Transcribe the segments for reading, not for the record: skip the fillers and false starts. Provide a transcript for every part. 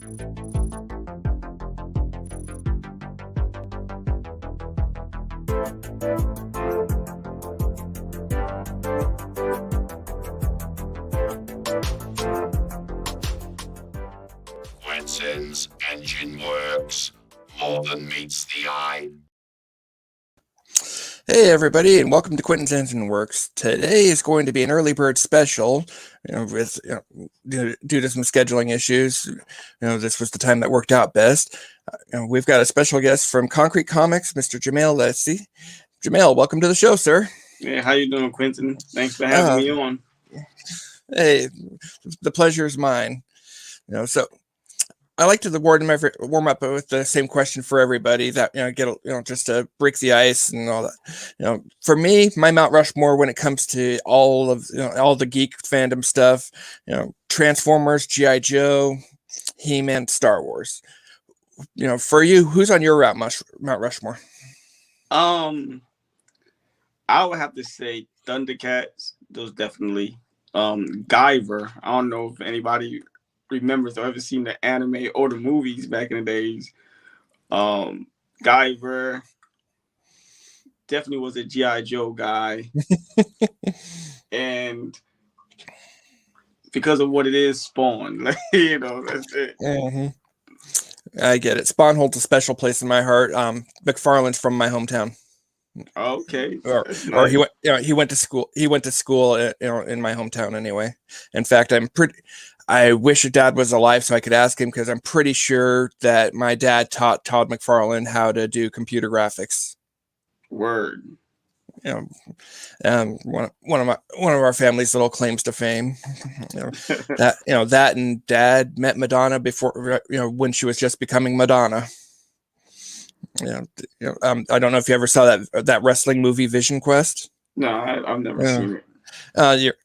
Quentin's Enginewerks, more than meets the eye. Hey everybody, and welcome to Quentin's Enginewerks. Today is going to be an early bird special, due to some scheduling issues. This was the time that worked out best. We've got a special guest from Konrete Comics, Mr. Jermael Lessey. Jermael, welcome to the show, sir. Hey, how you doing, Quentin? Thanks for having me on. Hey, the pleasure is mine. So I like to warm up with the same question for everybody that just to break the ice and all that. For me, my Mount Rushmore when it comes to all of all the geek fandom stuff, Transformers, G.I. Joe, He-Man, Star Wars. For you, who's on your Mount Rushmore? I would have to say Thundercats. Those definitely. Guyver. I don't know if anybody remembers or ever seen the anime or the movies back in the days. Guyver definitely was a G.I. Joe guy. And because of what it is, Spawn. That's it. Mm-hmm. I get it. Spawn holds a special place in my heart. McFarlane's from my hometown. Okay. Or he went to school. He went to school in my hometown anyway. In fact, I wish Dad was alive so I could ask him, because I'm pretty sure that my dad taught Todd McFarlane how to do computer graphics. Word. One of our family's little claims to fame. That and Dad met Madonna before when she was just becoming Madonna. I don't know if you ever saw that wrestling movie Vision Quest. No, I've never seen it.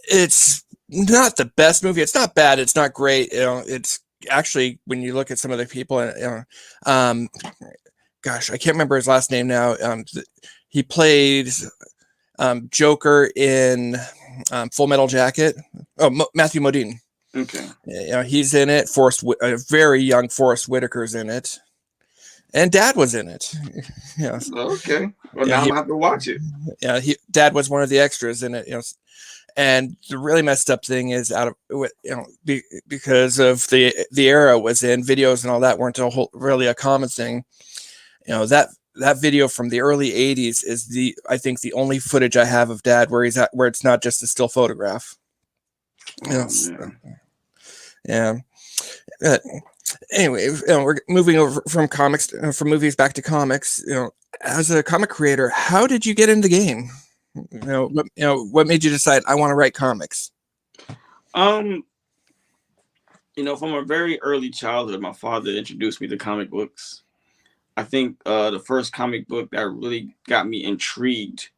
It's not the best movie. It's not bad. It's not great. It's actually, when you look at some of the people, gosh, I can't remember his last name now. He played Joker in Full Metal Jacket. Oh, Matthew Modine. Okay. He's in it. A very young Forrest Whitaker's in it. And Dad was in it. Okay. Well, now I'm gonna have to watch it. Yeah, Dad was one of the extras in it. And the really messed up thing is because of the era it was in, videos and all that weren't really a common thing. That video from the early 80s is I think the only footage I have of Dad where it's not just a still photograph. Yeah. Anyway, we're moving over from movies back to comics. As a comic creator, how did you get into the game? What made you decide I want to write comics? From a very early childhood, my father introduced me to comic books. I think the first comic book that really got me intrigued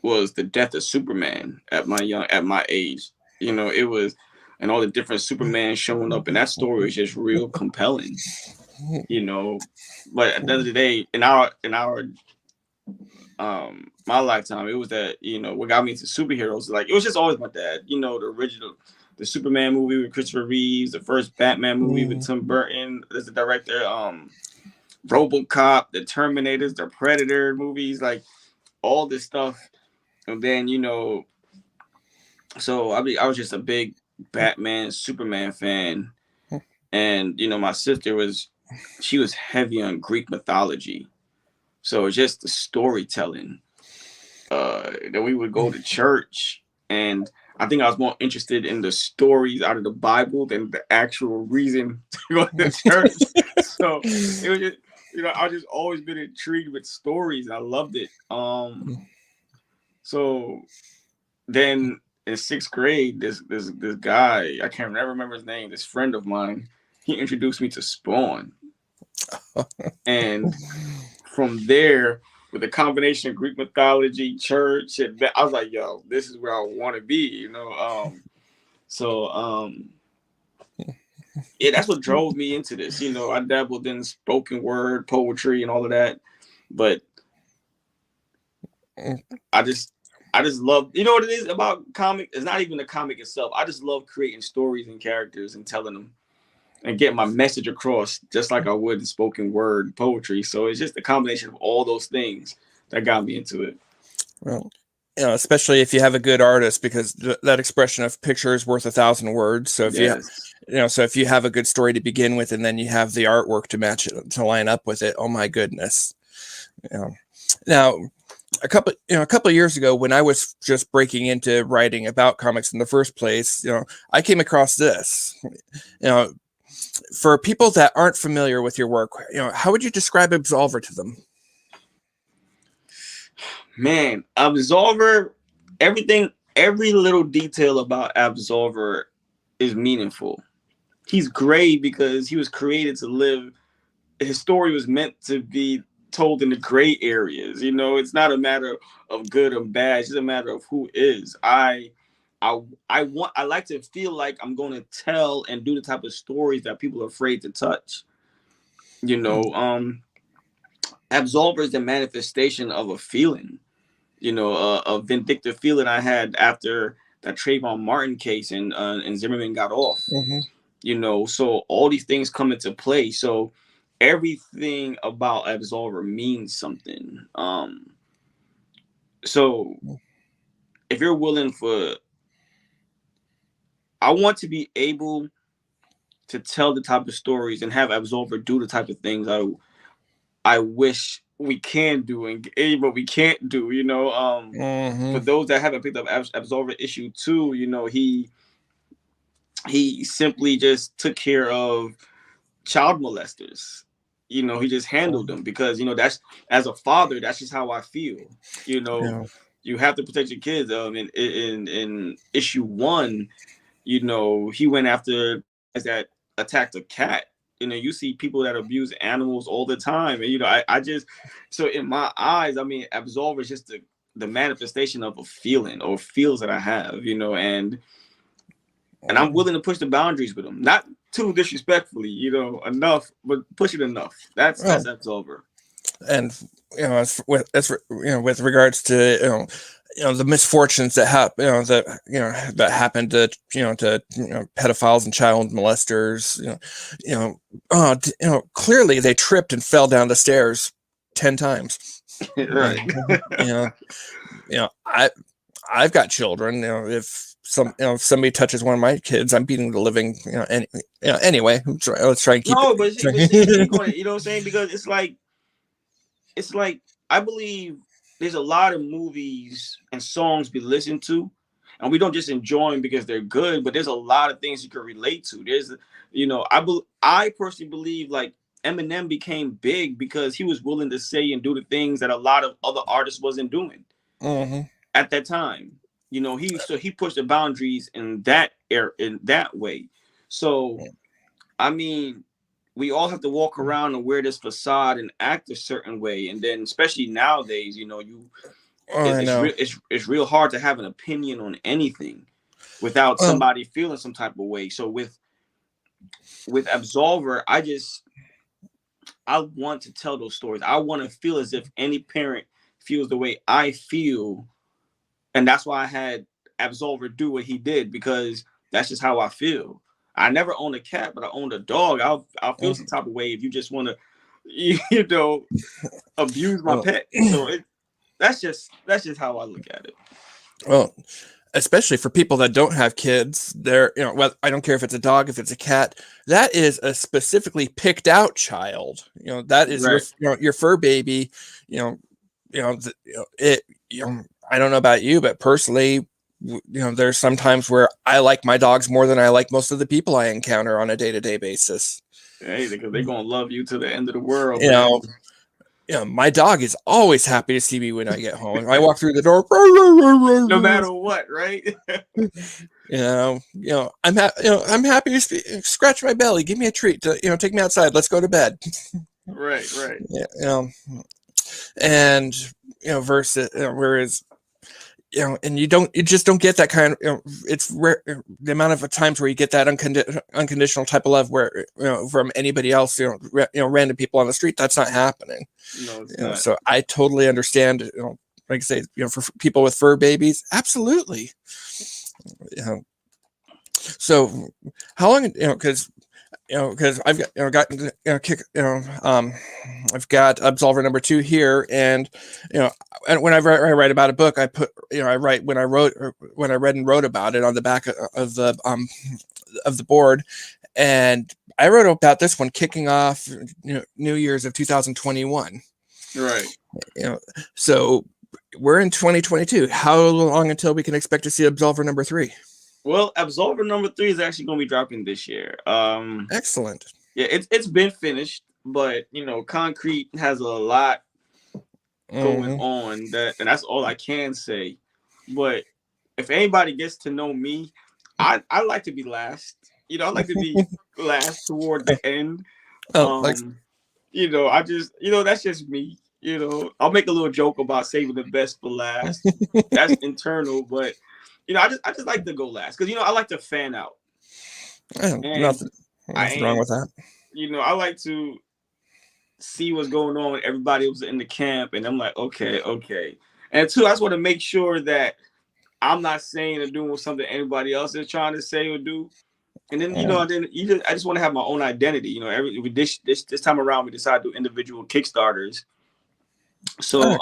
was The Death of Superman at my age. It was, and all the different Superman showing up, and that story was just real compelling. But at the end of the day, in our my lifetime, it was that what got me into superheroes. Like, it was just always my dad. The Superman movie with Christopher Reeves, the first Batman movie with Tim Burton as the director, RoboCop, the Terminators, the Predator movies, like all this stuff. And then so I was just a big Batman, Superman fan. And my sister was heavy on Greek mythology, so it's just the storytelling. Then we would go to church, and I think I was more interested in the stories out of the Bible than the actual reason to go to church. So it was just, I've just always been intrigued with stories. I loved it. So then in 6th grade, this guy, I can't remember his name, this friend of mine, he introduced me to Spawn. And from there, with a combination of Greek mythology, church, and I was like, yo, this is where I want to be, yeah, that's what drove me into this. I dabbled in spoken word, poetry, and all of that, but I just love, what it is about comic? It's not even the comic itself. I just love creating stories and characters and telling them. and get my message across just like I would in spoken word poetry. So it's just a combination of all those things that got me into it. Well, especially if you have a good artist, because that expression of picture is worth 1,000 words. So if so if you have a good story to begin with, and then you have the artwork to match it, to line up with it, oh my goodness. Now, a couple of years ago, when I was just breaking into writing about comics in the first place, I came across this. For people that aren't familiar with your work, how would you describe Absolver to them? Man, Absolver, every little detail about Absolver is meaningful. He's great because he was created to live. His story was meant to be told in the gray areas. It's not a matter of good or bad. It's just a matter of who is. I like to feel like I'm going to tell and do the type of stories that people are afraid to touch. Absolver is the manifestation of a feeling, a vindictive feeling I had after that Trayvon Martin case and Zimmerman got off. So all these things come into play. So everything about Absolver means something. So if you're willing I want to be able to tell the type of stories and have Absolver do the type of things I wish we can do, but we can't do. For those that haven't picked up Absolver issue 2, he simply just took care of child molesters. He just handled them because that's, as a father, that's just how I feel. You have to protect your kids. In issue 1, he went after that attacked a cat. You see people that abuse animals all the time. And, I just, so in my eyes, Absolver is just the manifestation of a feeling or feels that I have, and I'm willing to push the boundaries with them. Not too disrespectfully, enough, but push it enough. That's Absolver. And, with regards to, the misfortunes that happen, that happened to pedophiles and child molesters, clearly they tripped and fell down the stairs 10 times. Right. I've got children. If somebody touches one of my kids, I'm beating the living. Anyway, let's try and keep. No, but you know what I'm saying? Because it's like I believe there's a lot of movies and songs we listen to, and we don't just enjoy them because they're good, but there's a lot of things you can relate to. There's, I personally believe like Eminem became big because he was willing to say and do the things that a lot of other artists wasn't doing at that time. He pushed the boundaries in that way. So, we all have to walk around and wear this facade and act a certain way, and then especially nowadays, it's real hard to have an opinion on anything without somebody feeling some type of way. So with Absolver, I want to tell those stories. I want to feel as if any parent feels the way I feel, and that's why I had Absolver do what he did, because that's just how I feel. I never owned a cat, but I owned a dog. I'll feel some type of way if you just want to, abuse my pet. So that's just how I look at it. Well, especially for people that don't have kids, well, I don't care if it's a dog, if it's a cat, that is a specifically picked out child. That is right. Your fur baby. I don't know about you, but personally, there's some times where I like my dogs more than I like most of the people I encounter on a day-to-day basis. Hey, because they're gonna love you to the end of the world. My dog is always happy to see me when I get home. I walk through the door, no matter what, right? I'm happy to scratch my belly, give me a treat, take me outside, let's go to bed. Right. And versus whereas. And you just don't get that kind of, it's rare, the amount of times where you get that unconditional type of love where, from anybody else, random people on the street, that's not happening. No, it's not. So I totally understand, like I say, for people with fur babies, absolutely. So how long, because because I've got I've got Absolver #2 here, and and whenever I write about a book, I put I write when I read and wrote about it on the back of the board, and I wrote about this one kicking off New Year's of 2021. Right. So we're in 2022. How long until we can expect to see Absolver #3? Well, Absolver #3 is actually going to be dropping this year. Excellent. Yeah, it's been finished, but Konrete has a lot going on, and that's all I can say. But if anybody gets to know me, I like to be last. I like to be last toward the end. I just that's just me. I'll make a little joke about saving the best for last. That's internal, but I just like to go last because I like to fan out. Nothing wrong with that. I like to see what's going on with everybody who's in the camp, and I'm like, okay. And two, I just want to make sure that I'm not saying or doing something anybody else is trying to say or do. And then I just want to have my own identity. This time around we decided to do individual Kickstarters. So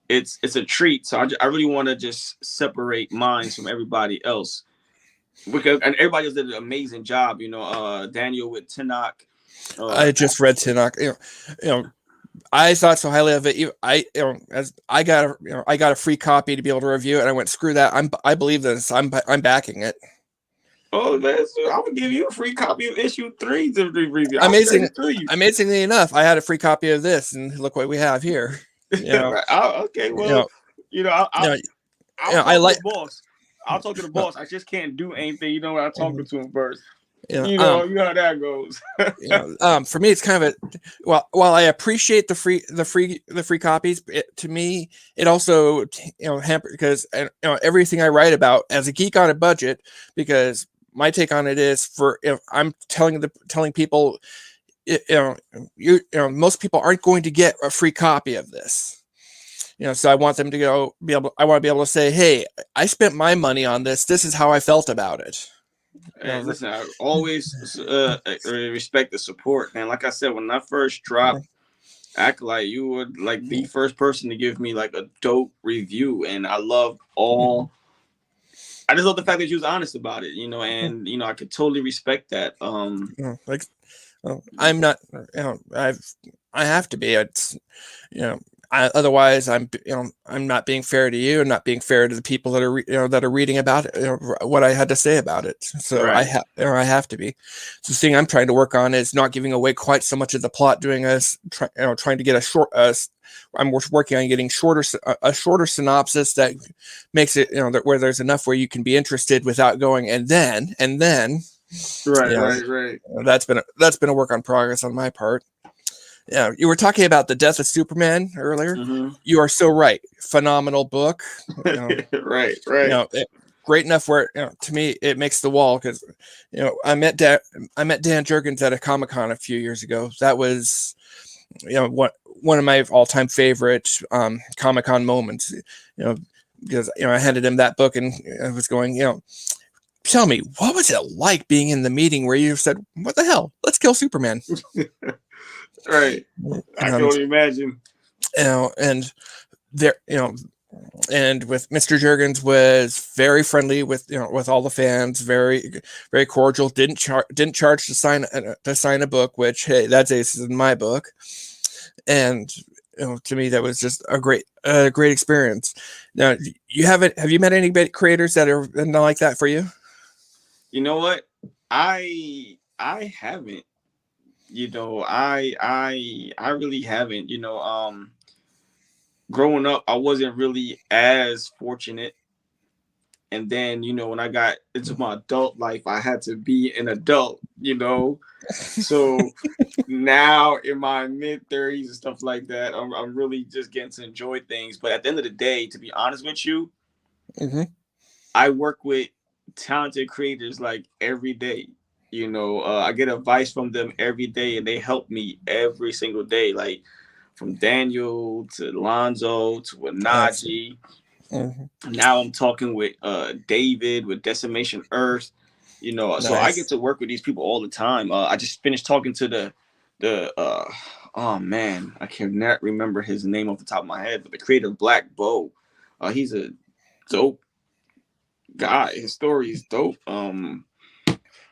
it's a treat. So I really want to just separate mine from everybody else, because everybody else did an amazing job. Daniel with Tinnock. I just read Tinnock. I thought so highly of it. As I got a free copy to be able to review it, and I went, screw that. I believe this. I'm backing it. Oh, I would give you a free copy of issue 3 to review. Amazingly enough, I had a free copy of this, and look what we have here. Okay, well, I like the boss. I'll talk to the boss. I just can't do anything. When I talk to him first. You know how that goes. For me, it's kind of while I appreciate the free copies, to me it also hamper, because everything I write about as a geek on a budget, because my take on it is I'm telling people, most people aren't going to get a free copy of this. So I want them to I want to be able to say, hey, I spent my money on this. This is how I felt about it. And listen, I always respect the support, man. Like I said, when I first dropped, act like you were like the first person to give me like a dope review, and I love I just love the fact that you was honest about it, and I could totally respect that. I'm not, I have to be. It's, otherwise I'm not being fair to you and not being fair to the people that are that are reading about it, what I had to say about it. So right. I have to be. So the thing I'm trying to work on is not giving away quite so much of the plot, trying to get a short. I'm working on getting a shorter synopsis that makes it where there's enough where you can be interested without going and then. Right. That's been a work on progress on my part. Yeah, you were talking about the death of Superman earlier. Mm-hmm. You are so right. Phenomenal book. Right. Great enough where to me it makes the wall, because I met Dan Jurgens at a Comic-Con a few years ago. That was one of my all-time favorite Comic-Con moments. Because I handed him that book and I was going, tell me, what was it like being in the meeting where you said, what the hell? Let's kill Superman. Right. I can only imagine. And there, and with Mr. Jurgens was very friendly with all the fans, very, very cordial. Didn't charge to sign a book, which, hey, that's aces in my book. And to me, that was just a great experience. Now, have you met any creators that are like that for you? You know what? I haven't. I really haven't. Growing up, I wasn't really as fortunate. And then, when I got into my adult life, I had to be an adult, So now in my mid-30s and stuff like that, I'm really just getting to enjoy things. But at the end of the day, to be honest with you, I work with talented creators like every day. I get advice from them every day, and they help me every single day. Like from Daniel to Lonzo to Anaji. Now I'm talking with David with Decimation Earth. You know, so I get Nice. to work with these people all the time. I just finished talking to the oh man, I cannot remember his name off the top of my head, but the creator of Black Bow. He's a dope guy. His story is dope.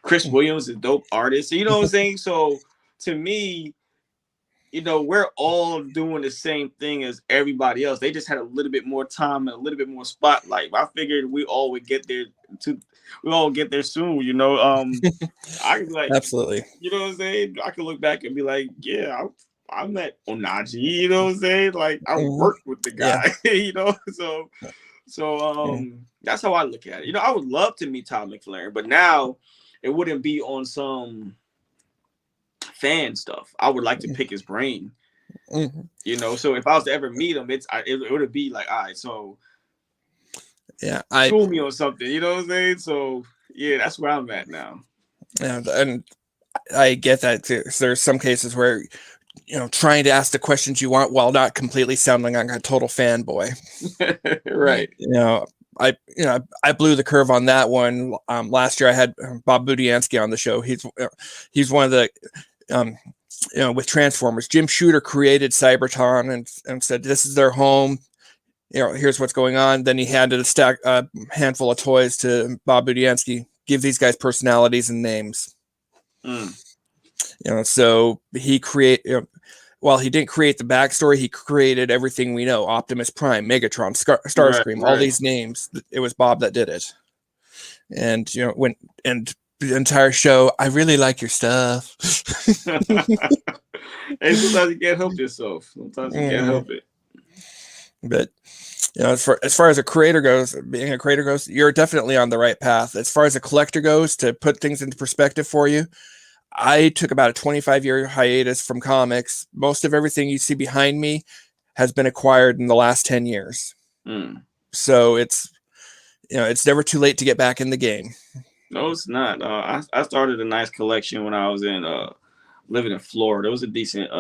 Chris Williams is a dope artist. You know what I'm saying? So to me, you know, we're all doing the same thing as everybody else. They just had a little bit more time and a little bit more spotlight. I figured we all would get there we all get there soon, you know. I could be like, Absolutely. you know what I'm saying? I could look back and be like, yeah, I met Onaji, you know what I'm saying? Like I worked with the guy, you know. So that's how I look at it. You know, I would love to meet Todd McFarlane, but now it wouldn't be on some fan stuff. I would like to pick his brain. You know, so if I was to ever meet him, it would be like, all right, so school me on something, you know what I'm saying? So yeah, that's where I'm at now. Yeah, and I get that too. So there's some cases where, you know, trying to ask the questions you want while not completely sounding like a total fanboy. Right. You know, I blew the curve on that one. Last year I had Bob Budiansky on the show. He's one of the you know, with Transformers. Jim Shooter created Cybertron and said this is their home. You know, here's what's going on. Then he handed a handful of toys to Bob Budiansky. Give these guys personalities and names. You know, so he while he didn't create the backstory, he created everything we know: Optimus Prime, Megatron, Starscream, all these names. It was Bob that did it. And you know, the entire show, I really like your stuff. And sometimes you can't help yourself. Sometimes you can't help it. But you know, as far as a creator goes, being a creator goes, you're definitely on the right path. As far as a collector goes, to put things into perspective for you, I took about a 25-year hiatus from comics. Most of everything you see behind me has been acquired in the last 10 years. So it's, you know, it's never too late to get back in the game. No, it's not. I started a nice collection when I was in living in Florida. It was a decent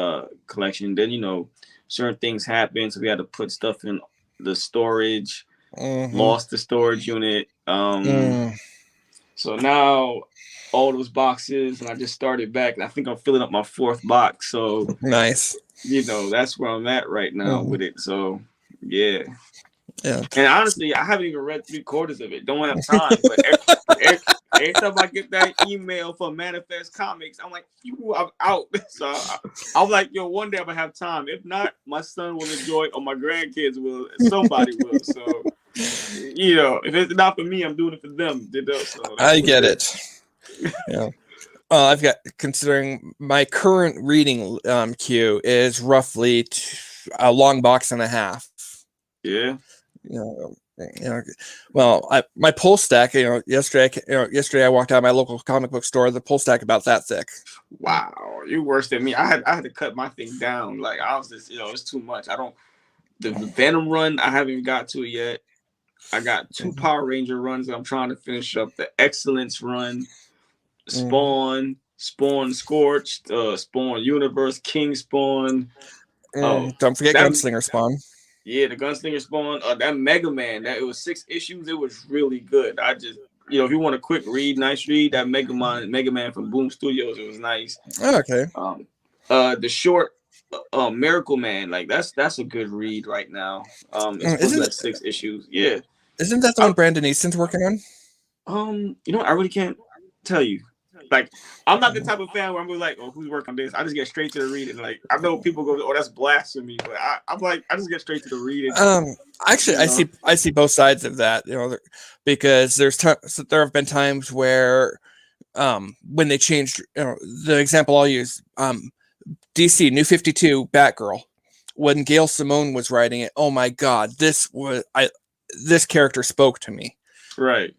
collection. Then, you know, certain things happened, so we had to put stuff in the storage. Lost the storage unit. So now all those boxes, and I just started back, and I think I'm filling up my 4th box. So nice. You know, that's where I'm at right now with it. So yeah. And honestly, I haven't even read 3/4 of it. Don't have time. But every time I get that email from Manifest Comics, I'm like, I'm out. So I'm like, yo, one day I'm gonna have time. If not, my son will enjoy it, or my grandkids will. Somebody will. So you know, if it's not for me, I'm doing it for them. So I get it. Yeah. I've got, considering my current reading queue is roughly a long box and a half. Yeah. You know, well, my pull stack, you know, yesterday I walked out of my local comic book store, the pull stack about that thick. Wow, you're worse than me. I had to cut my thing down. Like I was just, you know, it's too much. The Venom run, I haven't even got to it yet. I got 2 Power Ranger runs that I'm trying to finish up. The Excellence run, Spawn, Scorched, Spawn Universe, King Spawn. Don't forget Gunslinger Spawn. Yeah, the Gunslinger Spawn. That Mega Man, that it was 6 issues. It was really good. I just, you know, if you want a quick read, nice read, that Mega Man from Boom Studios, it was nice. Oh, okay. The short Miracle Man, like that's a good read right now. It's like 6 issues. Yeah. Isn't that the one Brandon Easton's working on? You know what? I really can't tell you. Like, I'm not the type of fan where I'm like, oh, who's working on this? I just get straight to the reading. Like, I know people go, oh, that's blasphemy, but I'm like, I just get straight to the reading. Actually, you know? I see both sides of that. You know, because there have been times where, when they changed, you know, the example I'll use, DC New 52 Batgirl, when Gail Simone was writing it, oh my God, this character spoke to me. Right.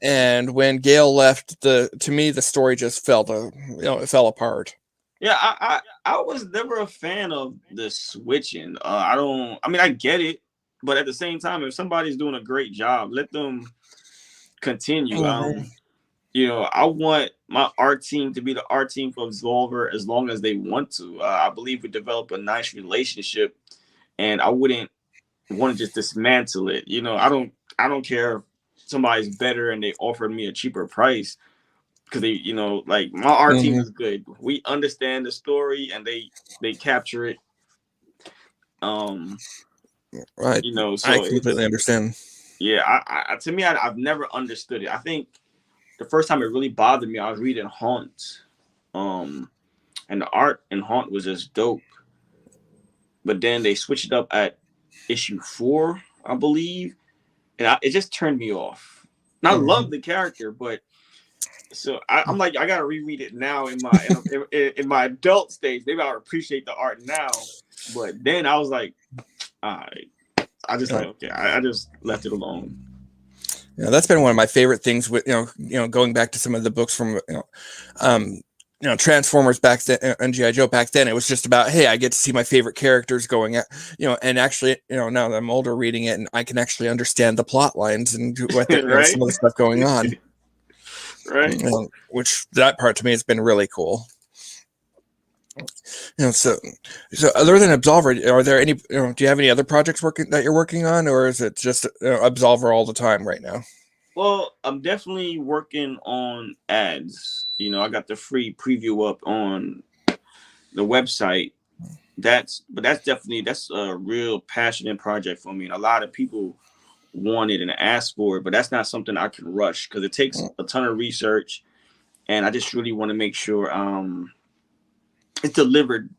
And when Gail left, to me the story just fell apart. Yeah, I was never a fan of the switching. I mean, I get it, but at the same time, if somebody's doing a great job, let them continue. You know, I want my art team to be the art team for Absolver as long as they want to. I believe we develop a nice relationship, and I wouldn't want to just dismantle it. You know, I don't care if somebody's better and they offered me a cheaper price. because they, you know, like my art team Mhm. is good. We understand the story and they capture it. Right. You know, I so completely it's understand. yeah. To me, I've never understood it. I think the first time it really bothered me, I was reading Haunt, and the art in Haunt was just dope. But then they switched it up at issue 4, I believe, and it just turned me off. And I love the character, but so I'm like, I gotta reread it now in my in my adult stage. Maybe I'll appreciate the art now. But then I was like, all right. I just like okay. I just left it alone. Yeah, that's been one of my favorite things with going back to some of the books from Transformers back then and GI Joe back then. It was just about, hey, I get to see my favorite characters going at and actually now that I'm older reading it, and I can actually understand the plot lines and what Right? some of the stuff going on. Right. Which that part to me has been really cool. So other than Absolver, are there any? Do you have any other projects that you're working on, or is it just Absolver all the time right now? Well, I'm definitely working on ads. You know, I got the free preview up on the website. That's a real passionate project for me, and a lot of people want it and ask for it. But that's not something I can rush because it takes a ton of research, and I just really want to make sure it's delivered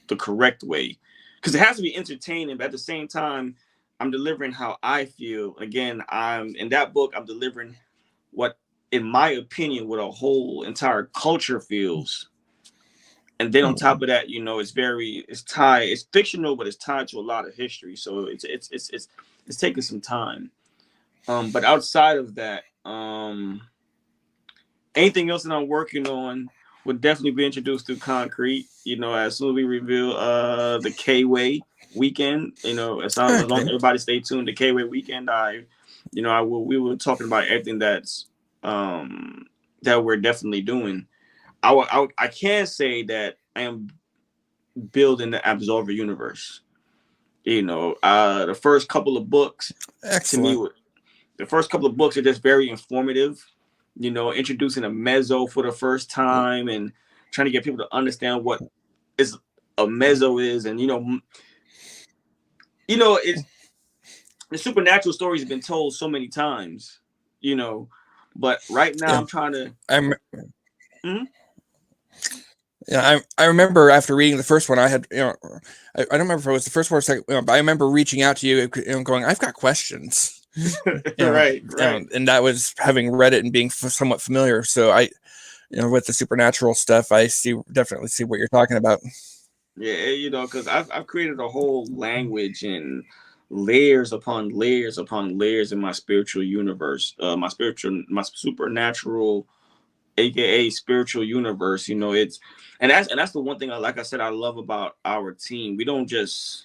the correct way, because it has to be entertaining, but at the same time I'm delivering how I feel. Again, I'm in that book, I'm delivering what, in my opinion, what a whole entire culture feels. And then on top of that, it's fictional, but it's tied to a lot of history, so it's taking some time. But outside of that, anything else that I'm working on would definitely be introduced through Konrete. You know, as soon as we reveal the K-Way weekend, as long as everybody stay tuned, the K-Way weekend, we were talking about everything that we're definitely doing. I can say that I am building the Absolver universe. The first couple of books, Excellent. to me, the first couple of books are just very informative. Introducing a mezzo for the first time and trying to get people to understand what is a mezzo is, and it's the supernatural story has been told so many times, but right now I'm trying to. Yeah, I remember after reading the first one, I had I don't remember if it was the first one or second, but I remember reaching out to you and going, I've got questions. Right. And that was having read it and being somewhat familiar. So I, with the supernatural stuff, I definitely see what you're talking about. Yeah, because I've created a whole language and layers upon layers upon layers in my spiritual universe, my supernatural, aka spiritual universe. That's the one thing like I said, I love about our team. We don't just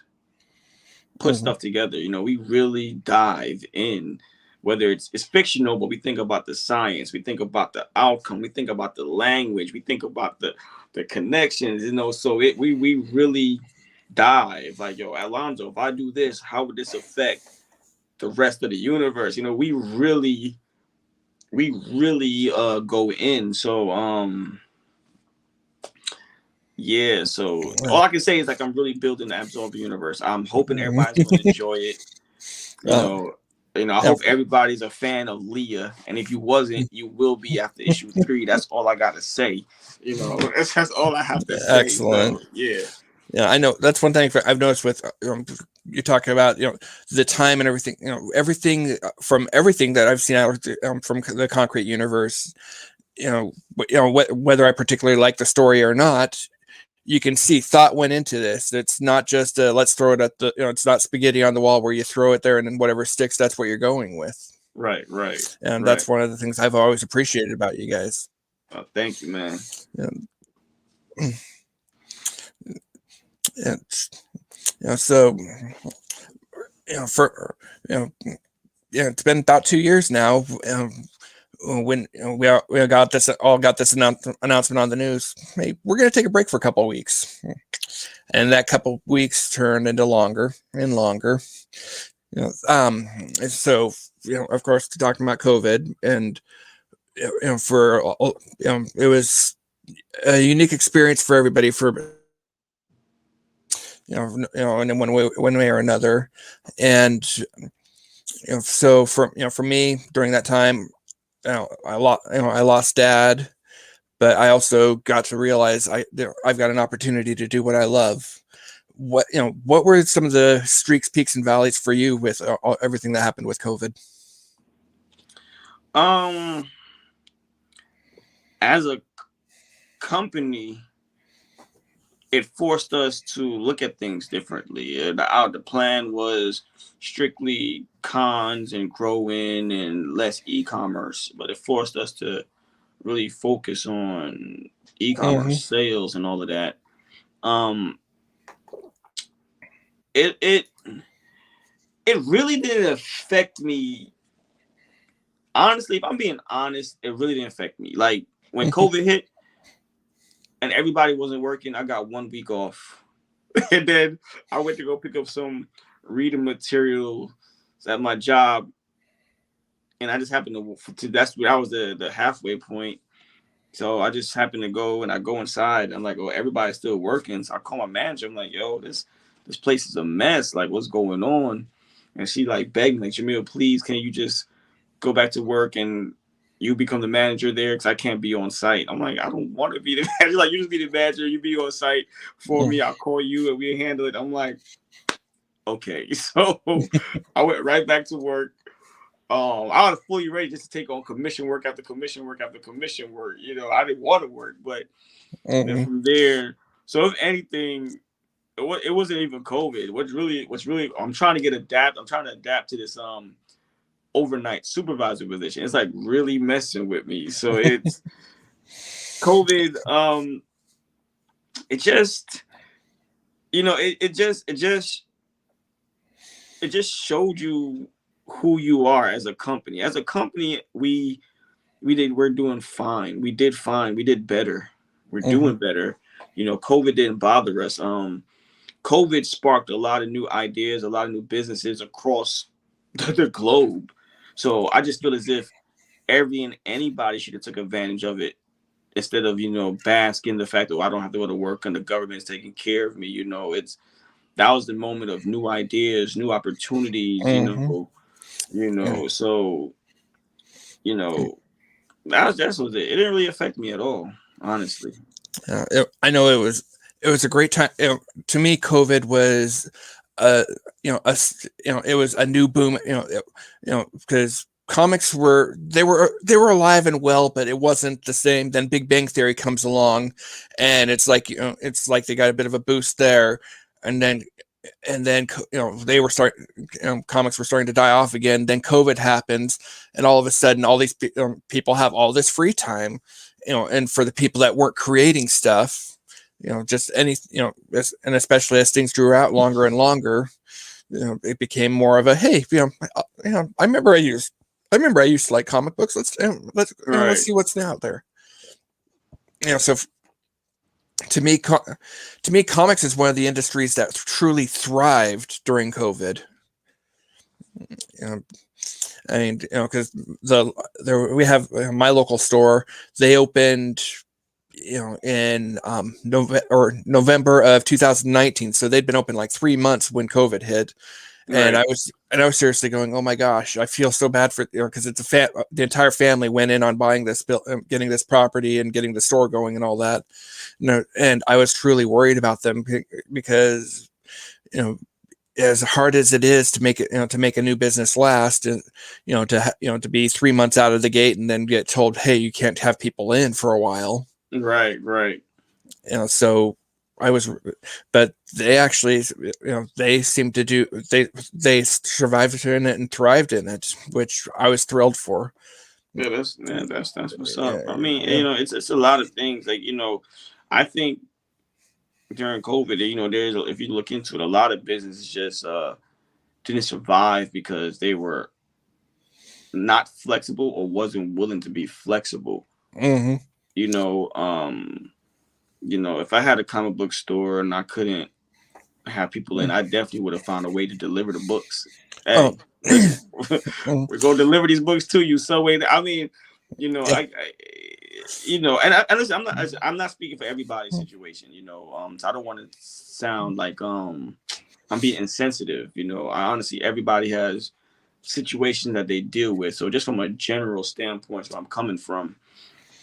put stuff together. We really dive in, whether it's fictional, but we think about the science, we think about the outcome, we think about the language, we think about the connections, so we really dive, like, yo, Alonzo, if I do this, how would this affect the rest of the universe? We really go in. So yeah, so all I can say is, like, I'm really building the Absolver universe. I'm hoping everybody's going to enjoy it. I hope everybody's a fan of Leah, and if you wasn't, you will be after issue 3. That's all I gotta say. That's all I have to say. Excellent. So, yeah. Yeah, I know that's one thing I've noticed with you talking about the time and everything. Everything from everything that I've seen out from the Konrete universe. Whether I particularly like the story or not, you can see thought went into this. It's not just let's throw it at the, it's not spaghetti on the wall where you throw it there and then whatever sticks, that's what you're going with. Right. And that's one of the things I've always appreciated about you guys. Thank you, man. So it's been about 2 years now. When we got this announcement on the news, hey, we're going to take a break for a couple of weeks, and that couple of weeks turned into longer and longer. So of course, talking about COVID, and for it was a unique experience for everybody, for in one way or another. And so for me during that time, I lost dad, but I also got to realize I've got an opportunity to do what I love. What were some of the streaks, peaks, and valleys for you with everything that happened with COVID? As a company, it forced us to look at things differently. The plan was strictly cons and growing and less e-commerce, but it forced us to really focus on e-commerce sales and all of that. It really didn't affect me. Honestly, if I'm being honest, it really didn't affect me. Like when COVID hit and everybody wasn't working, I got 1 week off. And then I went to go pick up some reading material at my job. And I just happened to that was the halfway point. So I just happened to go, and I go inside. I'm like, oh, everybody's still working. So I call my manager. I'm like, yo, this place is a mess. Like, what's going on? And she like begged me, like, Jermael, please, can you just go back to work and you become the manager there, because I can't be on site. I'm like, I don't want to be the manager. Like, you just be the manager, you be on site for me. I'll call you and we'll handle it. I'm like, okay. So I went right back to work. I was fully ready just to take on commission work after commission work after commission work. I didn't want to work, but then from there, so if anything, it wasn't even COVID. What's really, I'm trying to adapt to this overnight supervisor position. It's like really messing with me. So it's COVID. It just, it just showed you who you are as a company. As a company, we're doing fine. We did fine. We did better. We're doing better. COVID didn't bother us. COVID sparked a lot of new ideas, a lot of new businesses across the globe. So I just feel as if anybody should have took advantage of it, instead of, basking the fact that I don't have to go to work and the government's taking care of me. That was the moment of new ideas, new opportunities, so, that's what it didn't really affect me at all, honestly. I know it was a great time. To me, COVID was, it was a new boom, because comics were alive and well, but it wasn't the same. Then Big Bang Theory comes along, and it's like they got a bit of a boost there, and then they were comics were starting to die off again. Then COVID happens, and all of a sudden, all these people have all this free time, and for the people that weren't creating stuff, just any, and especially as things drew out longer and longer, it became more of a, hey, I remember I used to like comic books. Let's see what's out there. So to me, comics is one of the industries that truly thrived during COVID. Because we have my local store. They opened, in November of 2019. So they'd been open like 3 months when COVID hit. Right. And I was seriously going, oh my gosh, I feel so bad for, because it's the entire family went in on buying this, getting this property and getting the store going and all that. And I was truly worried about them, because, as hard as it is to make it, to make a new business last, and, to be 3 months out of the gate and then get told, hey, you can't have people in for a while. Right. So but they actually, they seemed to do, they survived in it and thrived in it, which I was thrilled for. Yeah, that's what's up. I mean, it's a lot of things. Like, I think during COVID, there's, if you look into it, a lot of businesses just didn't survive because they were not flexible or wasn't willing to be flexible. If I had a comic book store and I couldn't have people in, I definitely would have found a way to deliver the books. Hey, we're gonna deliver these books to you some way. I mean, You know, Yeah. and listen, I'm not speaking for everybody's situation. So I don't want to sound like I'm being insensitive. I honestly, everybody has situations that they deal with. So just from a general standpoint, where I'm coming from,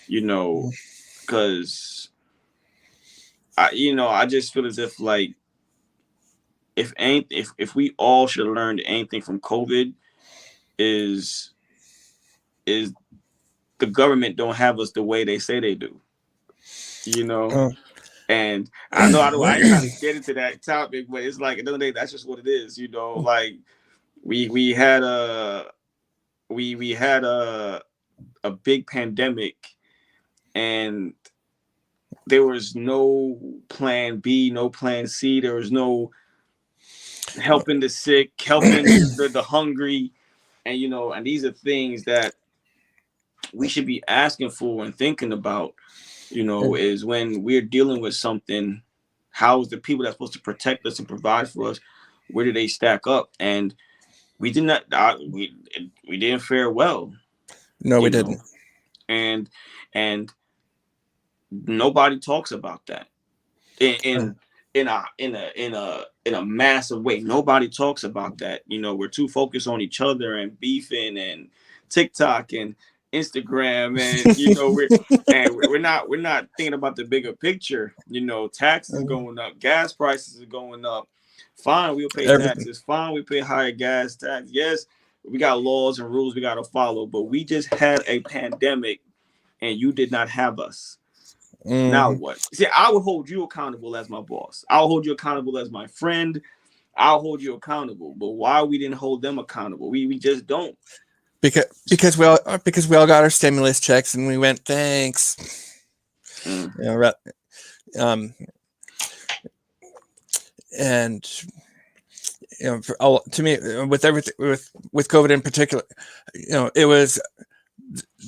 because I just feel as if like if we all should learn anything from COVID is the government don't have us the way they say they do. Oh. And I know I ain't trying to get into that topic, but it's like at the end of the day, that's just what it is. Like we had we had a big pandemic, and there was no plan B, no plan C. There was no helping the sick, helping the hungry, and these are things that we should be asking for and thinking about. Is when we're dealing with something, how is the people that's supposed to protect us and provide for us, where do they stack up? And we did not, we didn't fare well. No, we didn't. And nobody talks about that in a massive way. Nobody talks about that. We're too focused on each other and beefing and TikTok and Instagram, and we're not thinking about the bigger picture. Taxes going up, gas prices are going up. Fine, we'll pay taxes. Fine, we pay higher gas tax. Yes, we got laws and rules we got to follow, but we just had a pandemic, and you did not have us. Now what? See, I would hold you accountable as my boss. I'll hold you accountable as my friend. I'll hold you accountable. But why we didn't hold them accountable? We just don't. Because we all got our stimulus checks and we went thanks. And to me, with everything with COVID in particular, it was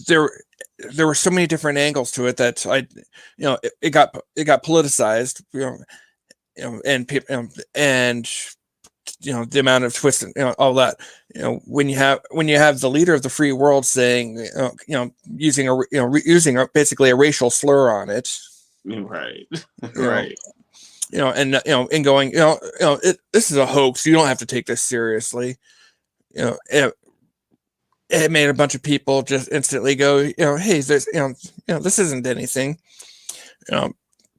there were so many different angles to it that it got politicized, and people, and the amount of twists and all that, when you have the leader of the free world saying, using basically a racial slur on it, right, right, and going, this is a hoax. You don't have to take this seriously. It made a bunch of people just instantly go, hey, this, this isn't anything.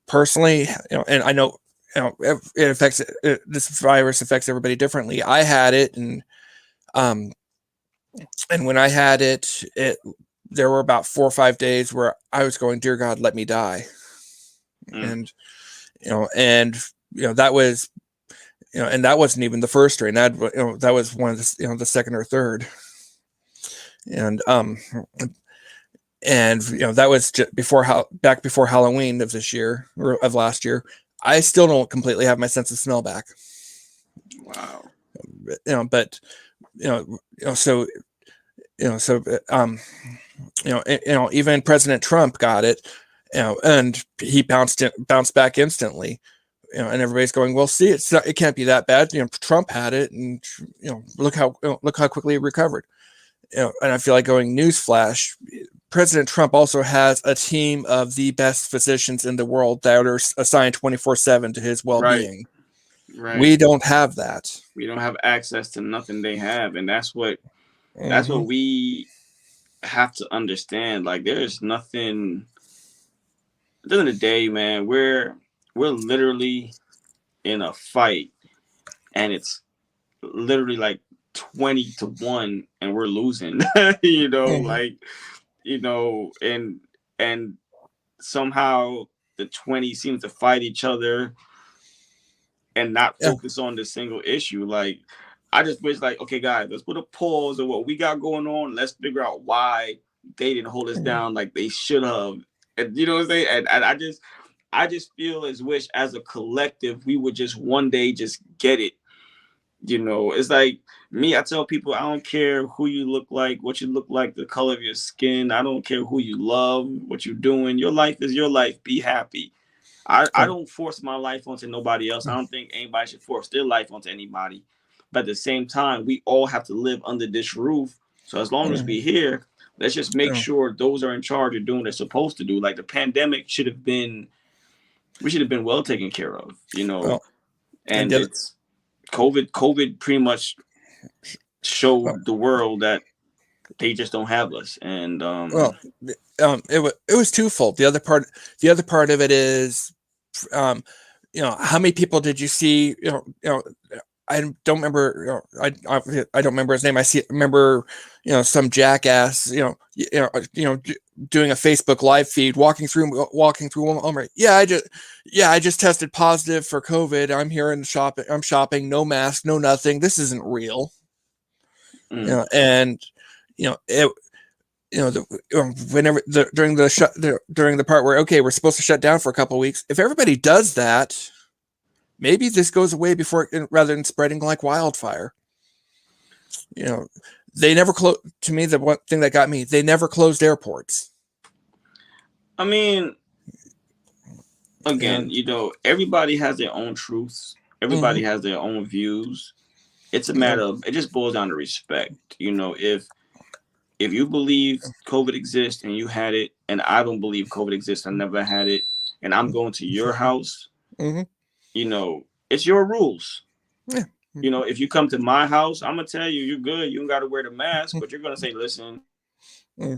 Personally, and I know, it affects this virus affects everybody differently. I had it, and when I had it, there were about 4 or 5 days where I was going, dear God, let me die. And that was, and that wasn't even the first strain. That was one of the, the second or third. And that was just before Halloween of this year, or of last year. I still don't completely have my sense of smell back. Wow. But even President Trump got it, and he bounced back instantly. And everybody's going, well, see, it can't be that bad. Trump had it, and look how quickly he recovered. And I feel like going, newsflash, President Trump also has a team of the best physicians in the world that are assigned 24/7 to his well-being. Right. We don't have that. We don't have access to nothing they have, and that's what we have to understand. Like, there's nothing. At the end of the day, man, we're literally in a fight, and it's literally like 20-1, and we're losing. And somehow the 20 seems to fight each other and not focus on the single issue. Like, I just wish, like, okay, guys, let's put a pause on what we got going on. Let's figure out why they didn't hold us down like they should have. And you know what I'm saying? And I just feel wish as a collective we would just one day just get it. It's like me. I tell people, I don't care who you look like, what you look like, the color of your skin. I don't care who you love, what you're doing. Your life is your life. Be happy. I don't force my life onto nobody else. I don't think anybody should force their life onto anybody. But at the same time, we all have to live under this roof. So as long as we're here, Let's just make sure those are in charge of doing what they're supposed to do. Like the pandemic should have been well taken care of, and it's COVID pretty much showed the world that they just don't have us. And it was twofold. The other part of it is, how many people did you see? I don't remember. I don't remember his name. I remember some jackass doing a Facebook live feed, walking through Walmart. I just tested positive for COVID. I'm here in the shop. I'm shopping. No mask. No nothing. This isn't real. And during the part where we're supposed to shut down for a couple of weeks. If everybody does that, maybe this goes away rather than spreading like wildfire. They never closed. To me, the one thing that got me, they never closed airports. I mean, again, everybody has their own truths. Everybody has their own views. It's a matter of, it just boils down to respect. If you believe COVID exists and you had it, and I don't believe COVID exists, I never had it, and I'm going to your house, it's your rules. Yeah. If you come to my house, I'm gonna tell you you're good. You don't got to wear the mask, but you're gonna say, "Listen." Yeah,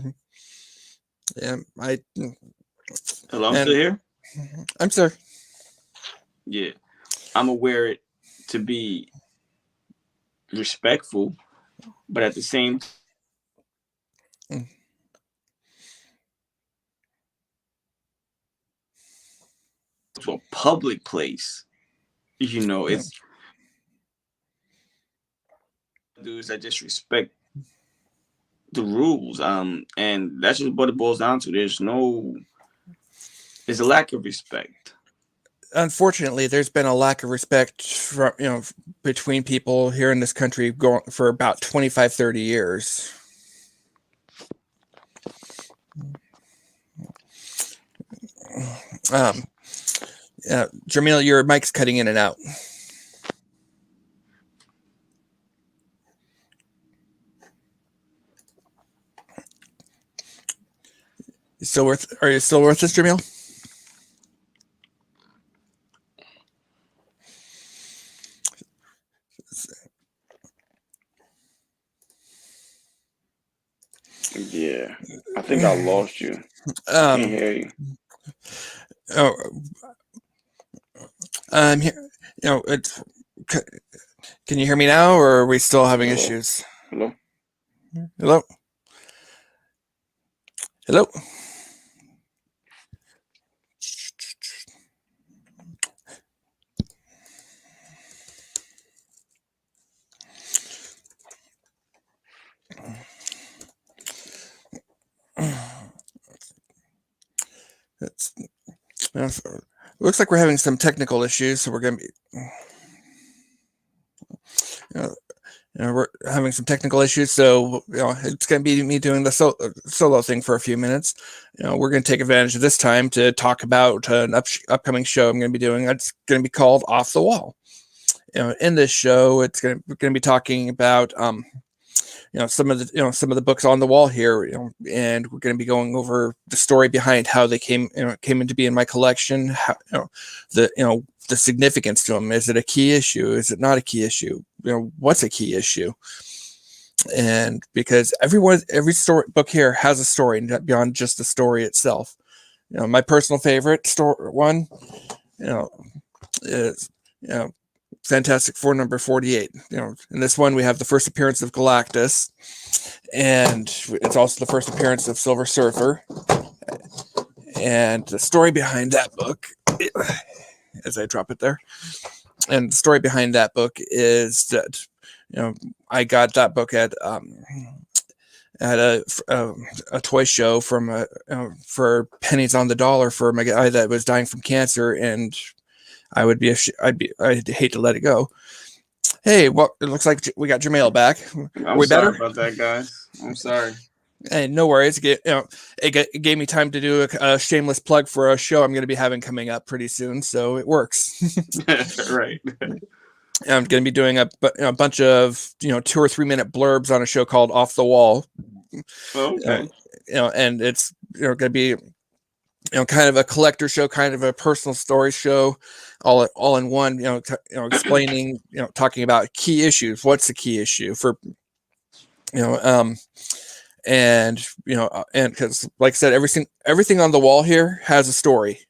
Hello, I'm still here. I'm sorry. Yeah, I'm gonna wear it to be respectful, but at the same to a public place, it's dudes that just respect the rules, and that's just what it boils down to. There's a lack of respect. Unfortunately, there's been a lack of respect from, between people here in this country going for about 25, 30 years. Jermael, your mic's cutting in and out. Are you still with us, Jermael? Yeah, I think I lost you. I can't hear you. I'm here. Can you hear me now, or are we still having issues? Hello? Hello? Hello? Looks like we're having some technical issues, so we're going to be we're having some technical issues, so it's going to be me doing the solo thing for a few minutes. We're going to take advantage of this time to talk about an upcoming show I'm going to be doing. It's going to be called Off the Wall. In this show, we're going to be talking about some of the books on the wall here, and we're going to be going over the story behind how they came into be in my collection. How, the significance to them. Is it a key issue? Is it not a key issue? What's a key issue? And because every book here has a story beyond just the story itself. My personal favorite one, is Fantastic Four number 48. In this one we have the first appearance of Galactus, and it's also the first appearance of Silver Surfer. And the story behind that book, as I drop it there, and the story behind that book is that I got that book at a toy show from for pennies on the dollar for my guy that was dying from cancer, and I'd hate to let it go. Hey, well, it looks like we got Jermael back. I'm sorry about that, guys. I'm sorry. Hey, no worries. It gave me time to do a shameless plug for a show I'm going to be having coming up pretty soon, so it works. Right. I'm going to be doing a bunch of 2 or 3 minute blurbs on a show called Off the Wall, Okay. And it's going to be kind of a collector show, kind of a personal story show, all in one. Explaining, talking about key issues. What's the key issue for and and because like I said, everything on the wall here has a story.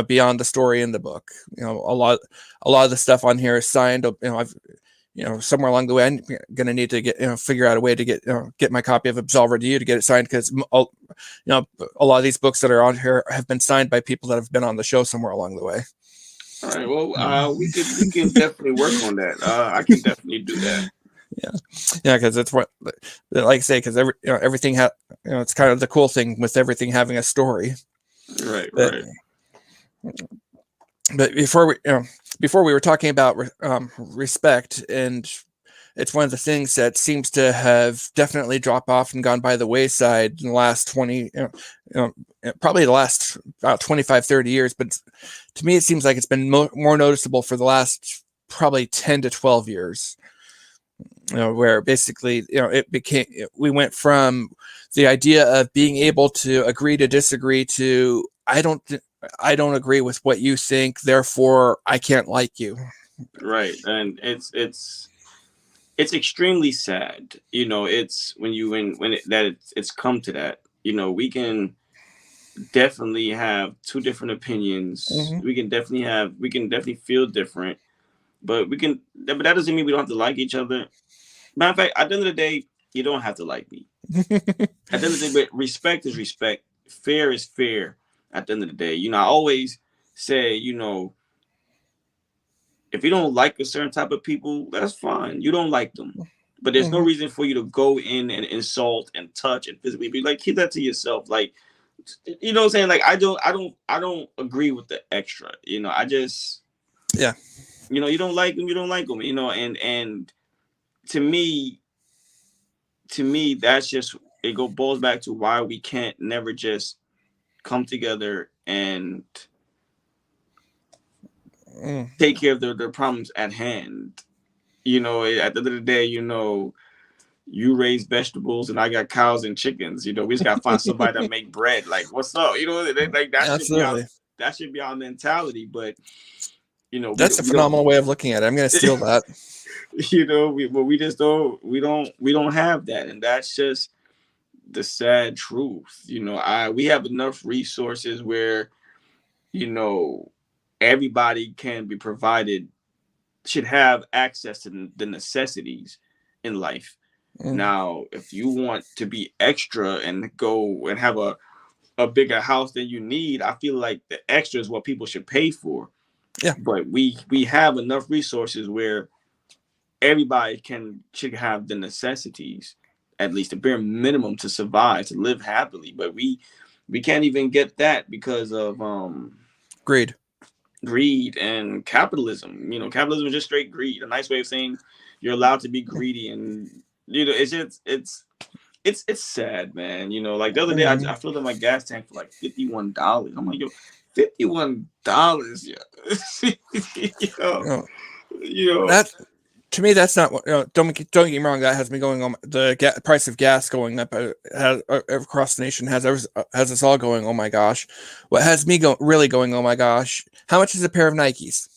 Beyond the story in the book. A lot of the stuff on here is signed. I've somewhere along the way, I'm going to need to get, figure out a way to get my copy of Absolver to you to get it signed. Cause a lot of these books that are on here have been signed by people that have been on the show somewhere along the way. All right. Well, we can definitely work on that. I can definitely do that. Yeah. Cause it's what, like I say, cause everything it's kind of the cool thing with everything having a story. Right. But before we were talking about respect, and it's one of the things that seems to have definitely dropped off and gone by the wayside in the last 20, probably the last about 25, 30 years. But to me, it seems like it's been more noticeable for the last probably 10 to 12 years. Where basically, we went from the idea of being able to agree to disagree to I don't agree with what you think, therefore I can't like you. Right. And it's extremely sad. It's it's come to that. We can definitely have two different opinions. Mm-hmm. We can definitely feel different, but that doesn't mean we don't have to like each other. Matter of fact, at the end of the day, you don't have to like me. At the end of the day, but respect is respect. Fair is fair. At the end of the day, I always say, if you don't like a certain type of people, that's fine. You don't like them, but there's no reason for you to go in and insult and touch and physically be like, keep that to yourself. Like, what I'm saying? Like, I don't agree with the extra. I just, you don't like them, you don't like them. And to me, that's just boils back to why we can't never just come together and take care of their problems at hand. At the end of the day, you raise vegetables and I got cows and chickens. We just gotta find somebody that make bread. Like, what's up? Like that should be our mentality. But that's a phenomenal way of looking at it. I'm gonna steal that. We don't have that, and that's just the sad truth. We have enough resources where everybody can be provided, should have access to the necessities in life. Now, if you want to be extra and go and have a bigger house than you need, I feel like the extra is what people should pay for. Yeah, but we have enough resources where everybody should have the necessities, at least the bare minimum to survive, to live happily. But we can't even get that because of greed and capitalism. Capitalism is just straight greed. A nice way of saying you're allowed to be greedy, and it's just it's sad, man. Like the other day, I filled up my gas tank for like $51. I'm like, yo, $51, that. To me, that's not what. Don't get me wrong. That has me going on. The price of gas going up across the nation has us all going. Oh my gosh! What has me really going? Oh my gosh! How much is a pair of Nikes?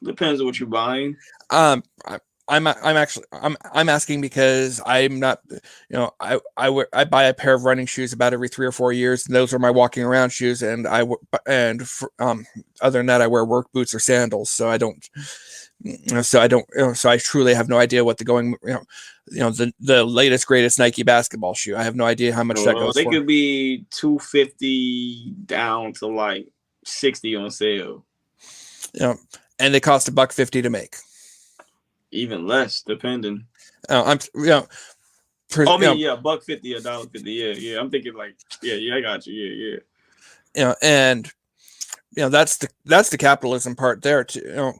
Depends on what you're buying. I'm asking because I'm not. I buy a pair of running shoes about every 3 or 4 years, and those are my walking around shoes. And other than that, I wear work boots or sandals. So I don't. So I truly have no idea what the latest greatest Nike basketball shoe. I have no idea how much that goes for. They for. could be $250 down to like $60 on sale. And they cost $150 to make. Even less, depending. $150, $1.50, $1.50. Yeah. I'm thinking like, yeah, I got you. Yeah. And that's the capitalism part there too.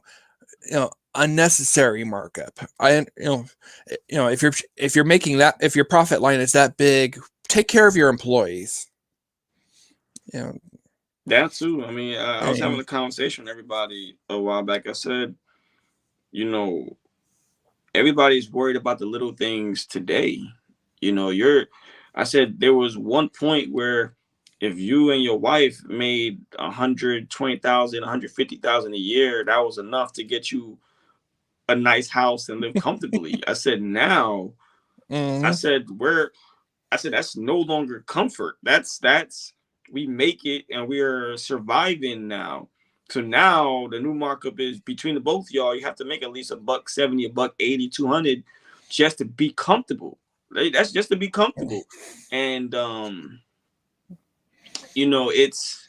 Unnecessary markup. If you're making that, if your profit line is that big, take care of your employees. That too. I mean, I was having a conversation with everybody a while back. I said, everybody's worried about the little things today. You know, I said there was one point where if you and your wife made 120,000, 150,000 a year, that was enough to get you a nice house and live comfortably. I said now, I said that's no longer comfort. That's we make it and we're surviving now. So now the new markup is between the both of y'all, you have to make at least $170, $180, 200 just to be comfortable. That's just to be comfortable. And you know, it's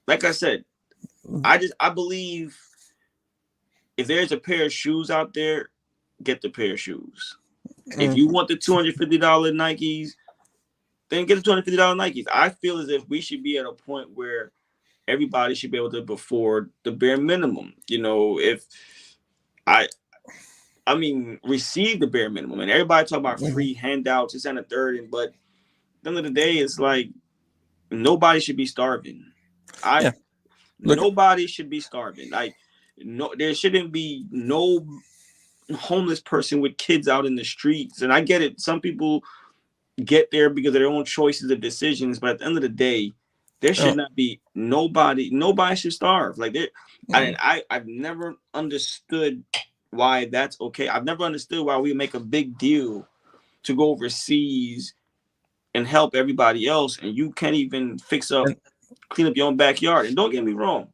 like I said, I believe if there's a pair of shoes out there, get the pair of shoes. If you want the $250 Nikes, then get the $250 Nikes. I feel as if we should be at a point where everybody should be able to afford the bare minimum. You know, if I mean, receive the bare minimum. And everybody talk about free handouts, this and a third. But at the end of the day, it's like nobody should be starving. Nobody should be starving. Like, no, there shouldn't be no homeless person with kids out in the streets. And I get it. Some people get there because of their own choices of decisions. But at the end of the day, there should not be nobody should starve. Like I've never understood why that's okay. I've never understood why we make a big deal to go overseas and help everybody else, and you can't even clean up your own backyard. And don't get me wrong,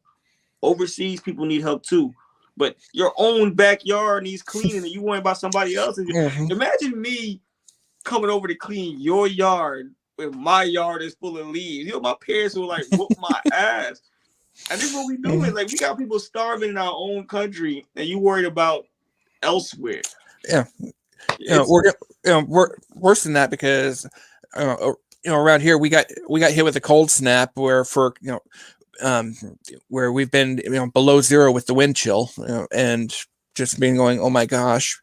overseas people need help too, but your own backyard needs cleaning, and you worry about somebody else's. Imagine me coming over to clean your yard when my yard is full of leaves. You know, my parents will like whoop my ass. And this is what we doing. Like, we got people starving in our own country, and you worried about elsewhere. Yeah, we're worse than that because around here we got hit with a cold snap where where we've been below zero with the wind chill, and just being going, oh my gosh,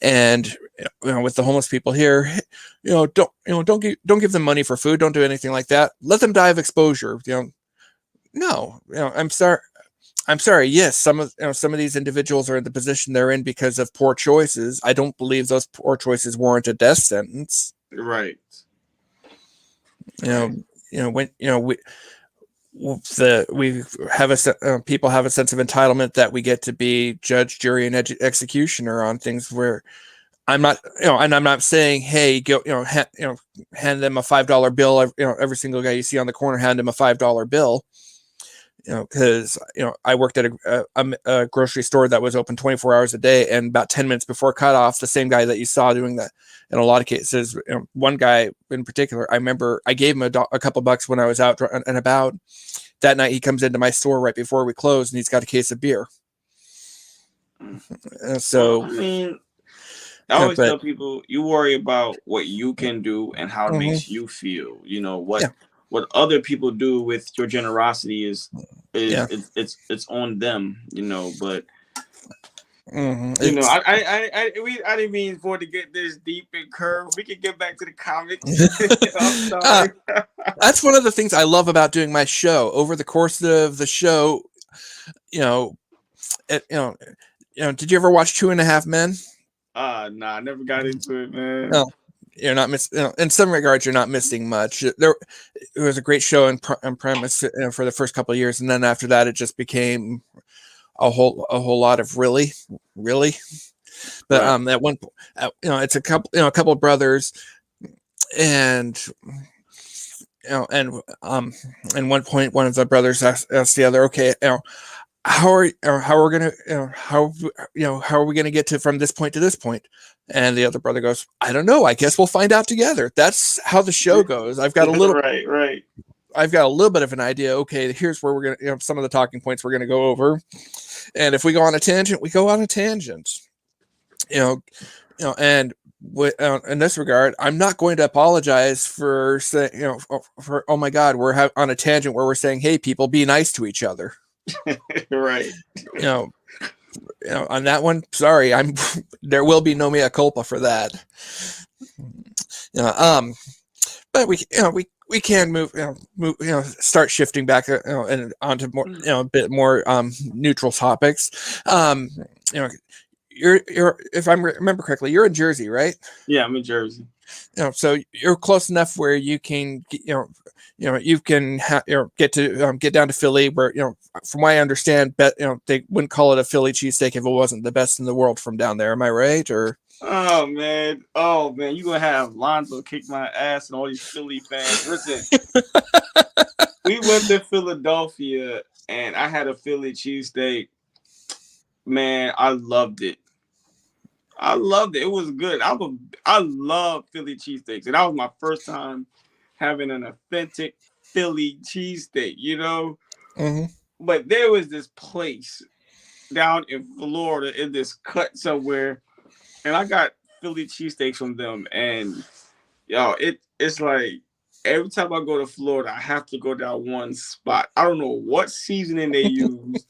and with the homeless people here, don't give them money for food, don't do anything like that, let them die of exposure. No, I'm sorry. Yes, some of these individuals are in the position they're in because of poor choices. I don't believe those poor choices warrant a death sentence. Right. People have a sense of entitlement that we get to be judge, jury, and executioner on things where I'm not, and I'm not saying, hey, go, hand them a $5 bill. Every single guy you see on the corner, hand him a $5 bill. Because I worked at a grocery store that was open 24 hours a day, and about 10 minutes before cutoff, the same guy that you saw doing that in a lot of cases, one guy in particular, I remember I gave him a couple bucks when I was out and about. That night he comes into my store right before we closed, and he's got a case of beer. So, I mean, I always tell people, you worry about what you can do and how it makes you feel. What other people do with your generosity is it's on them, but I didn't mean for it to get this deep and curved. We can get back to the comics. I'm sorry. That's one of the things I love about doing my show. Over the course of the show, did you ever watch 2.5 Men? Nah, I never got into it, man. No. You're not missing. In some regards, you're not missing much. It was a great show in premise for the first couple of years, and then after that, it just became a whole lot of really. But at one point, it's a couple of brothers, and and one point, one of the brothers asked the other, okay, how are we gonna get to from this point to this point? And the other brother goes, I don't know. I guess we'll find out together. That's how the show goes. I've got a little right. I've got a little bit of an idea. Okay, here's where we're gonna, some of the talking points we're gonna go over. And if we go on a tangent, we go on a tangent. And in this regard, I'm not going to apologize for saying, for oh my God, we're on a tangent where we're saying, hey, people, be nice to each other. Right. On that one, sorry, there will be no mea culpa for that. But we can move, start shifting back, and onto more, a bit more neutral topics. you're if I remember correctly, you're in Jersey, right? Yeah, I'm in Jersey. So you're close enough where you can, you can get to get down to Philly, where from what I understand, they wouldn't call it a Philly cheesesteak if it wasn't the best in the world from down there. Am I right? Or Oh man, you gonna have Lonzo kick my ass and all these Philly fans. Listen, we went to Philadelphia and I had a Philly cheesesteak. Man, I loved it. It was good. I love Philly cheesesteaks, and that was my first time having an authentic Philly cheesesteak. Mm-hmm. But there was this place down in Florida in this cut somewhere, and I got Philly cheesesteaks from them, and it's like every time I go to Florida, I have to go down one spot. I don't know what seasoning they use,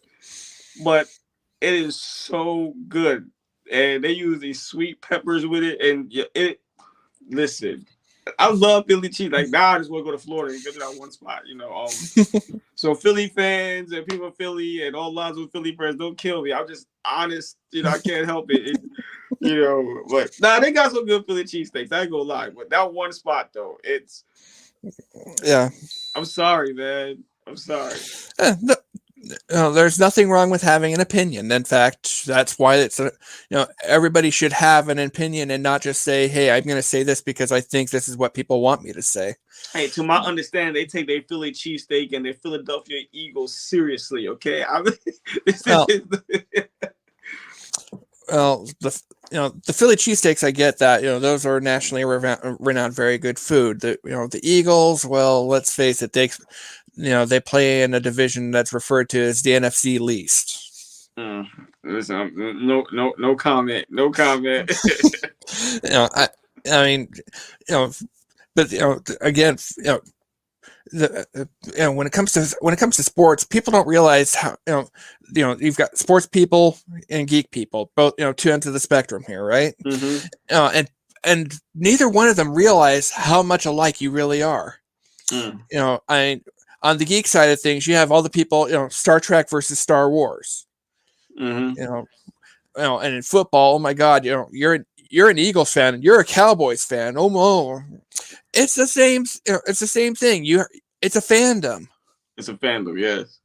but it is so good. And they use these sweet peppers with it. And listen, I love Philly cheese. Like now I just want to go to Florida and go to that one spot, So Philly fans and people in Philly and all Lonzo Philly fans, don't kill me. I'm just honest, I can't help it. But they got some good Philly cheesesteaks. I ain't gonna lie. But that one spot though, yeah. I'm sorry, man. I'm sorry. No, there's nothing wrong with having an opinion. In fact, that's why it's everybody should have an opinion and not just say, "Hey, I'm going to say this because I think this is what people want me to say." Hey, to my understanding, they take their Philly cheesesteak and their Philadelphia Eagles seriously. Okay, well, the Philly cheesesteaks, I get that. Those are nationally renowned, very good food. The Eagles, well, let's face it, they play in a division that's referred to as the NFC least. Listen, no comment. No comment. I mean, but again, when it comes to sports, people don't realize how you've got sports people and geek people, both two ends of the spectrum here, right? Mm-hmm. And neither one of them realize how much alike you really are. On the geek side of things, you have all the people, Star Trek versus Star Wars. Mm-hmm. And in football, oh my God, you're an Eagles fan and you're a Cowboys fan. Oh no, it's the same. It's the same thing. It's a fandom. It's a fandom, yes.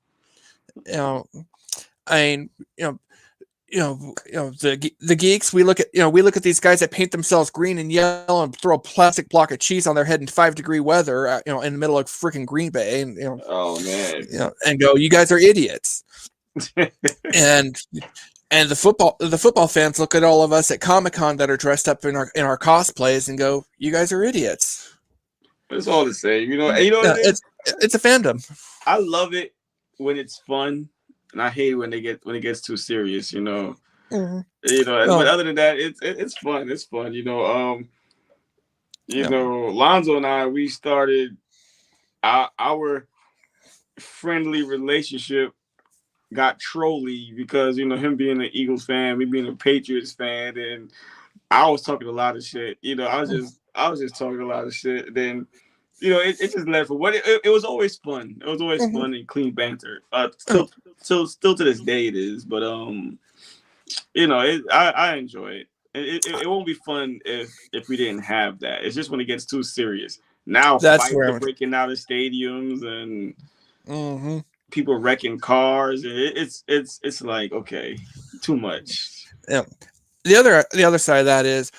The geeks. We look at these guys that paint themselves green and yellow and throw a plastic block of cheese on their head in 5-degree weather, in the middle of freaking Green Bay, and oh man, and go, you guys are idiots. and the football fans look at all of us at Comic-Con that are dressed up in our cosplays and go, you guys are idiots. It's all the same, it's a fandom. I love it when it's fun, and I hate it when it gets too serious. Mm-hmm. But other than that, it's fun. It's fun. Lonzo and I, we started our friendly relationship got trolly because him being an Eagles fan, me being a Patriots fan, and I was talking a lot of shit. I was just talking a lot of shit. Then it just left for what it was always fun. It was always fun and clean banter. Still to this day it is, but I enjoy it. It won't be fun if we didn't have that. It's just when it gets too serious. Now that's fights where are breaking out of stadiums and people wrecking cars. It's like, okay, too much. Yeah. The other side of that is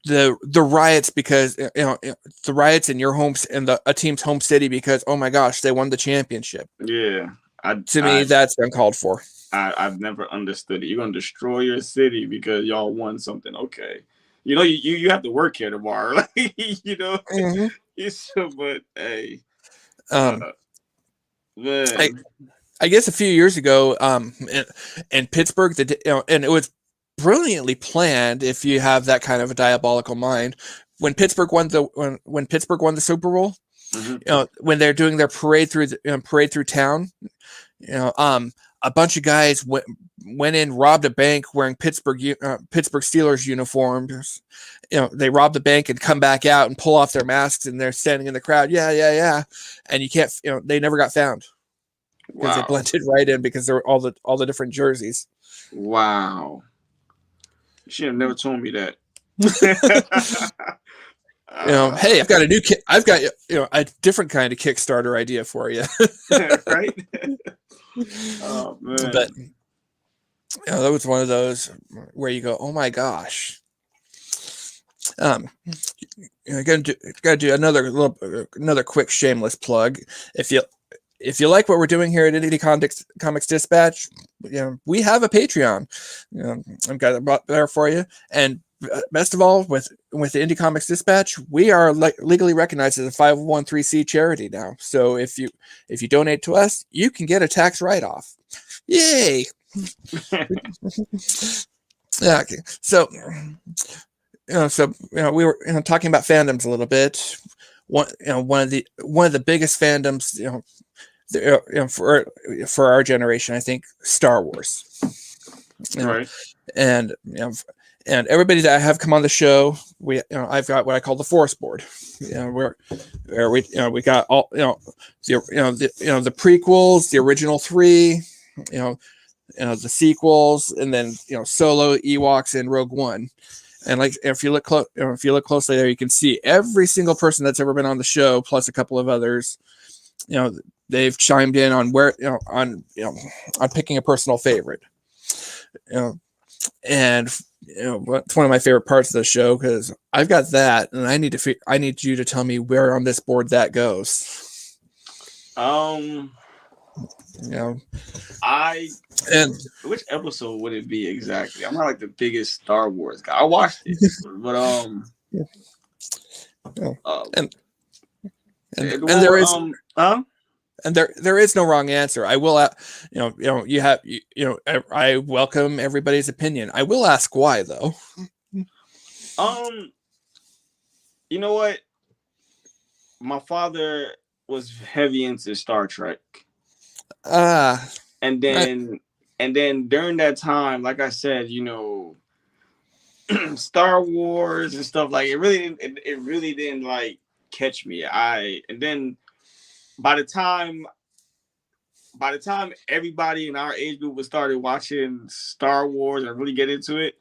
the riots, because the riots in your homes and a team's home city because, oh my gosh, they won the championship. Yeah. To me, that's uncalled for. I've never understood it. You're gonna destroy your city because y'all won something. Okay, you have to work here tomorrow. But hey, man. I guess a few years ago, in Pittsburgh, and it was brilliantly planned. If you have that kind of a diabolical mind, when Pittsburgh won the Super Bowl, when they're doing their parade through town, a bunch of guys went in, robbed a bank wearing Pittsburgh Steelers uniforms. They robbed the bank and come back out and pull off their masks, and they're standing in the crowd. Yeah. And you can't, they never got found. because it Wow. blended right in because there were all the different jerseys. Wow. You should have never told me that. Hey, I've got a new I've got a different kind of Kickstarter idea for you. Right? Oh man. But that was one of those where you go, oh my gosh. Gotta do another quick shameless plug. If you like what we're doing here at Indie Comics Dispatch, we have a Patreon. I've got it there for you. And best of all, with the Indie Comics Dispatch, we are legally recognized as a 501(c) charity now. So if you donate to us, you can get a tax write-off. Yay! Yeah. Okay. So we were talking about fandoms a little bit. One of the biggest fandoms for our generation, I think, Star Wars. Right. And everybody that I have come on the show, I've got what I call the Force board. Where we got all the prequels, the original three, the sequels, and then Solo, Ewoks, and Rogue One. And like if you look closely there, you can see every single person that's ever been on the show, plus a couple of others. They've chimed in on on picking a personal favorite. And it's one of my favorite parts of the show because I've got that, and I need you to tell me where on this board that goes. Which episode would it be exactly? I'm not like the biggest Star Wars guy. I watched it, but there is no wrong answer. I will, I welcome everybody's opinion. I will ask why though. You know what? My father was heavy into Star Trek. And then during that time, like I said, Star Wars and stuff, like it really didn't like catch me. And then by the time everybody in our age group was started watching Star Wars and really get into it,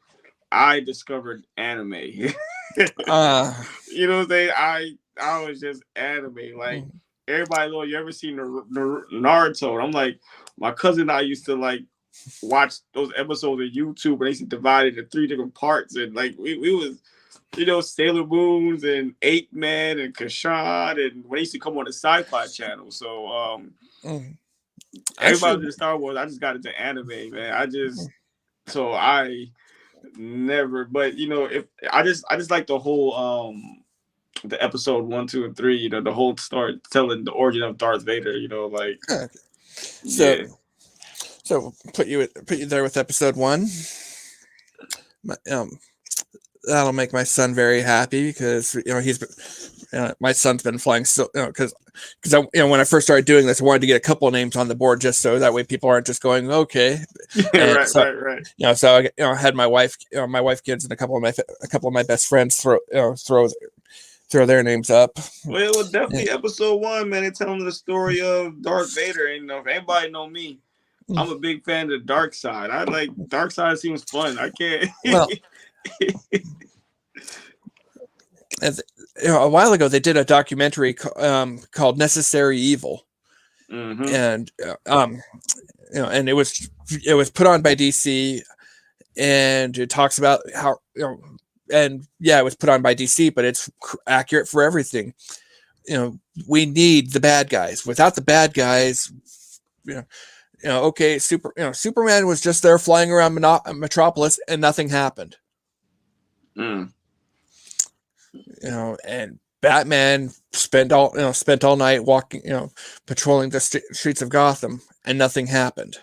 I discovered anime. You know what I'm saying? I was just anime. Like everybody know, you ever seen Naruto? And I'm like, my cousin and I used to like watch those episodes of YouTube and they used to divide it into 3 different parts. And like we was, Sailor Moons and Ape Man and Kashan, and when they used to come on the Sci-Fi Channel. So everybody was in Star Wars. I just got into anime, man. I never, but if I just like the whole the episode 1, 2, and 3, the whole story telling the origin of Darth Vader, like so put you there with episode 1. That'll make my son very happy because my son's been flying so because when I first started doing this, I wanted to get a couple of names on the board just so that way people aren't just going okay. Right. So I had my wife, kids, and a couple of my best friends throw their names up. Well, it was definitely episode 1, man. They telling the story of Darth Vader, and if anybody know me, I'm a big fan of the dark side. I like dark side. Seems fun. I can't. Well, a while ago they did a documentary called Necessary Evil, and and it was put on by DC, and it talks about how and it was put on by DC, but it's accurate for everything. We need the bad guys. Without the bad guys, okay, Superman was just there flying around Metropolis and nothing happened. And Batman spent all night walking, patrolling the streets of Gotham, and nothing happened.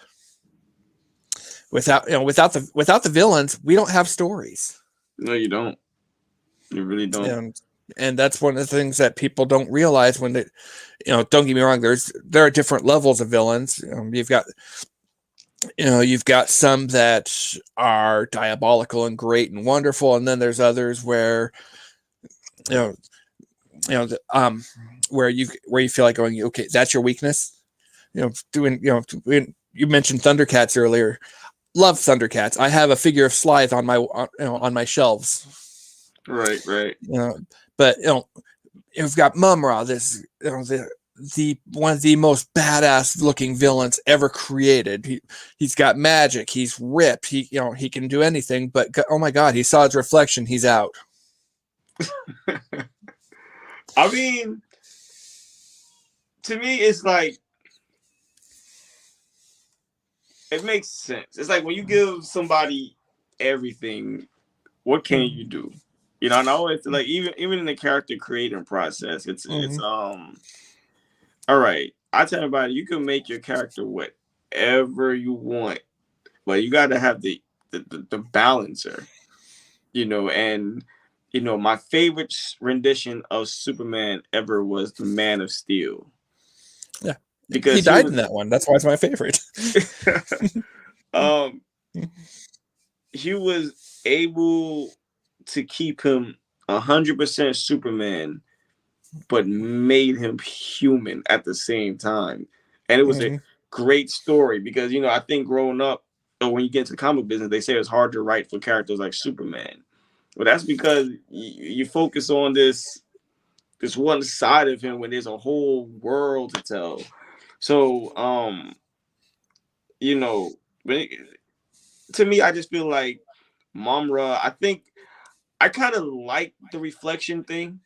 Without the villains, we don't have stories. No, you don't. You really don't. And that's one of the things that people don't realize when they, don't get me wrong. There are different levels of villains. You've got some that are diabolical and great and wonderful, and then there's others where, where you feel like going, okay, that's your weakness. doing, you mentioned Thundercats earlier. Love Thundercats. I have a figure of Slythe on my shelves. Right. But you've got Mum-Ra, this the one of the most badass looking villains ever created. He's got magic. He's ripped. He can do anything. But oh my God, he saw his reflection. He's out. I mean, to me, it's like it makes sense. It's like when you give somebody everything, what can you do? And I always like even in the character creating process, it's all right. I tell everybody you can make your character whatever you want, but you got to have the balancer, and my favorite rendition of Superman ever was the Man of Steel. Yeah, because he died in that one. That's why it's my favorite. He was able to keep him 100% Superman, but made him human at the same time. And it was a great story because, I think growing up, or when you get into the comic business, they say it's hard to write for characters like Superman. Well, that's because you focus on this one side of him when there's a whole world to tell. So, to me, I just feel like Mum-Ra, I think I kind of like the reflection thing.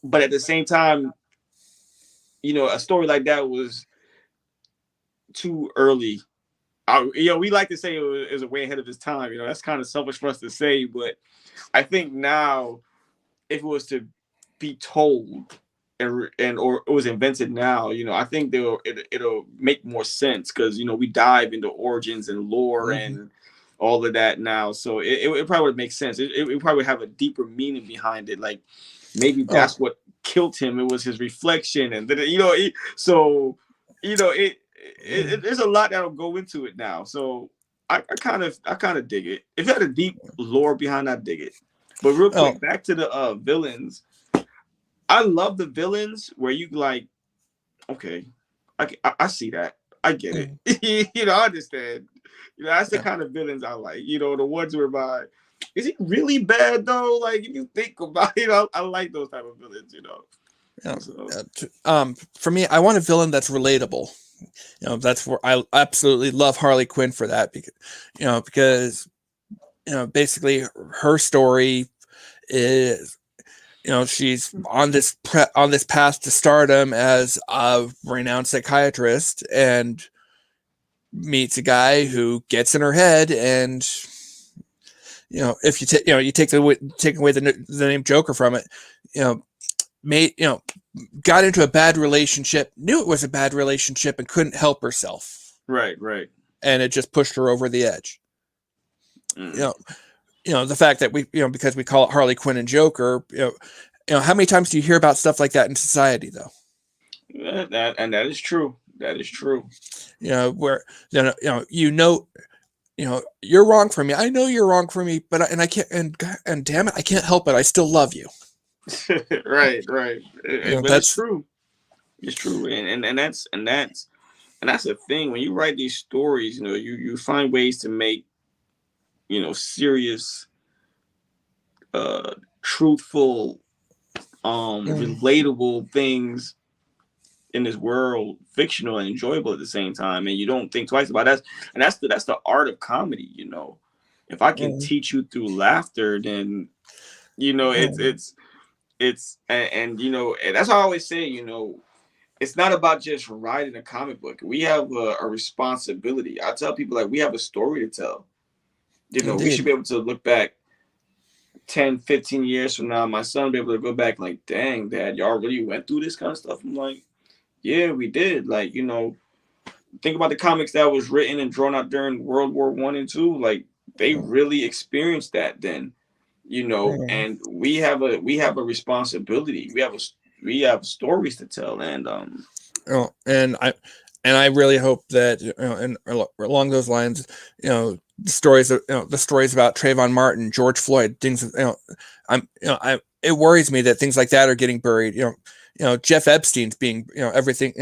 But at the same time, a story like that was too early. We like to say it was way ahead of its time. That's kind of selfish for us to say, but I think now, if it was to be told or it was invented now, I think it'll make more sense because we dive into origins and lore and all of that now. So it probably would make sense. It probably would have a deeper meaning behind it, like. Maybe that's what killed him. It was his reflection, and there's a lot that'll go into it now. So I kind of dig it. If it had a deep lore behind, I dig it. But real quick, back to the villains. I love the villains where you like, okay, I see that, I get it. I understand. That's the kind of villains I like. The ones whereby. Is he really bad though? Like if you think about it, I like those type of villains, For me, I want a villain that's relatable. That's where I absolutely love Harley Quinn for that because basically her story is she's on this path to stardom as a renowned psychiatrist and meets a guy who gets in her head and. If you take away the name Joker from it, got into a bad relationship, knew it was a bad relationship, and couldn't help herself. Right. And it just pushed her over the edge. The fact that we, because we call it Harley Quinn and Joker, how many times do you hear about stuff like that in society, though? That is true. That is true. Where you're wrong for me. I know you're wrong for me, but I can't. And damn it, I can't help it. I still love you. Right. That's true. It's true, and that's the thing. When you write these stories, you find ways to make, serious, truthful, relatable things in this world, fictional and enjoyable at the same time, and you don't think twice about that. And that's the art of comedy. If I can teach you through laughter, then it's and that's how I always say, it's not about just writing a comic book. We have a responsibility. I tell people we have a story to tell. We should be able to look back 10, 15 years from now. My son will be able to go back like, dang, Dad, y'all really went through this kind of stuff. I'm like, yeah, we did. Think about the comics that was written and drawn out during World War I and II. Like, they really experienced that then, and we have a responsibility. We have stories to tell, and and I really hope that and along those lines, the stories about Trayvon Martin, George Floyd, things. It worries me that things like that are getting buried. Jeff Epstein's being everything.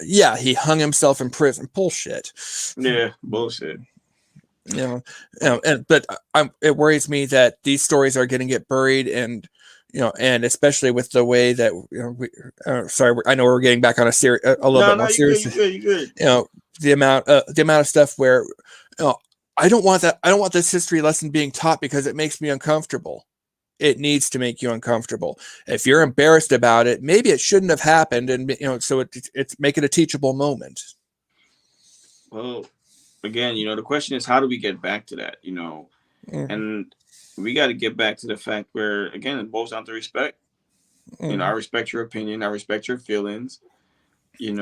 yeah, he hung himself in prison. Bullshit. Yeah, bullshit. But it worries me that these stories are going to get buried, and and especially with the way that sorry, I know we're getting back on a little bit more serious. You good. The amount of stuff where I don't want that. I don't want this history lesson being taught because it makes me uncomfortable. It needs to make you uncomfortable. If you're embarrassed about it, maybe it shouldn't have happened, and so it's make it a teachable moment. Well, again, the question is, how do we get back to that? And we got to get back to the fact where, again, it boils down to respect. I respect your opinion. I respect your feelings. And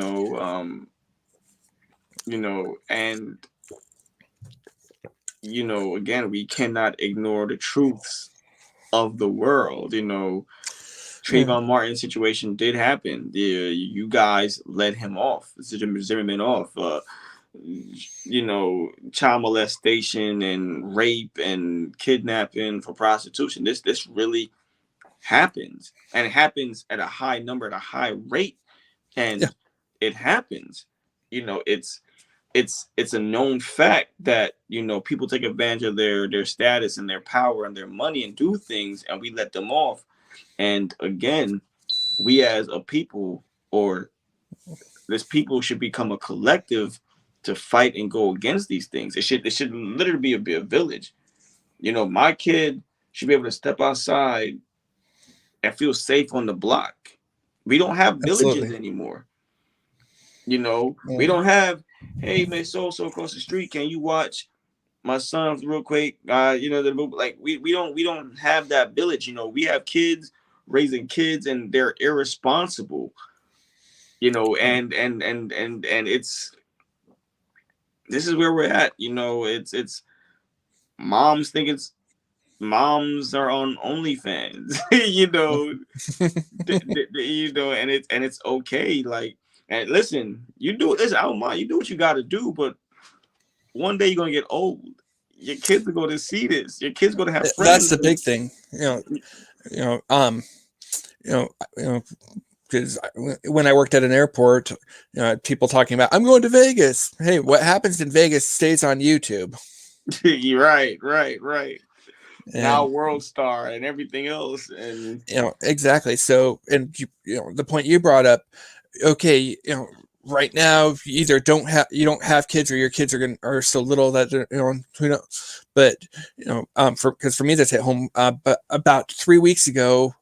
again, we cannot ignore the truths of the world. Trayvon Martin's situation did happen. You guys let him off, Zimmerman off. Child molestation and rape and kidnapping for prostitution. This really happens, and it happens at a high number, at a high rate, and it happens. It's a known fact that people take advantage of their status and their power and their money and do things, and we let them off. And again, we as a people, or this people, should become a collective to fight and go against these things. It should literally be a village. My kid should be able to step outside and feel safe on the block. We don't have villages anymore. We don't have, hey man, so across the street, can you watch my son real quick? We don't have that village. We have kids raising kids, and they're irresponsible. And it's, this is where we're at. It's moms think moms are on OnlyFans, and it's okay. Like, and listen, you do this. I don't mind. You do what you got to do, but one day you're gonna get old. Your kids are going to see this. Your kids are going to have friends. That's the big thing. Because when I worked at an airport, people talking about, I'm going to Vegas. Hey, what happens in Vegas stays on YouTube. You're right. And now World Star and everything else, and exactly. So, and the point you brought up, okay, right now you either don't have kids, or your kids are so little that who knows. But for me that's at home. But about 3 weeks ago,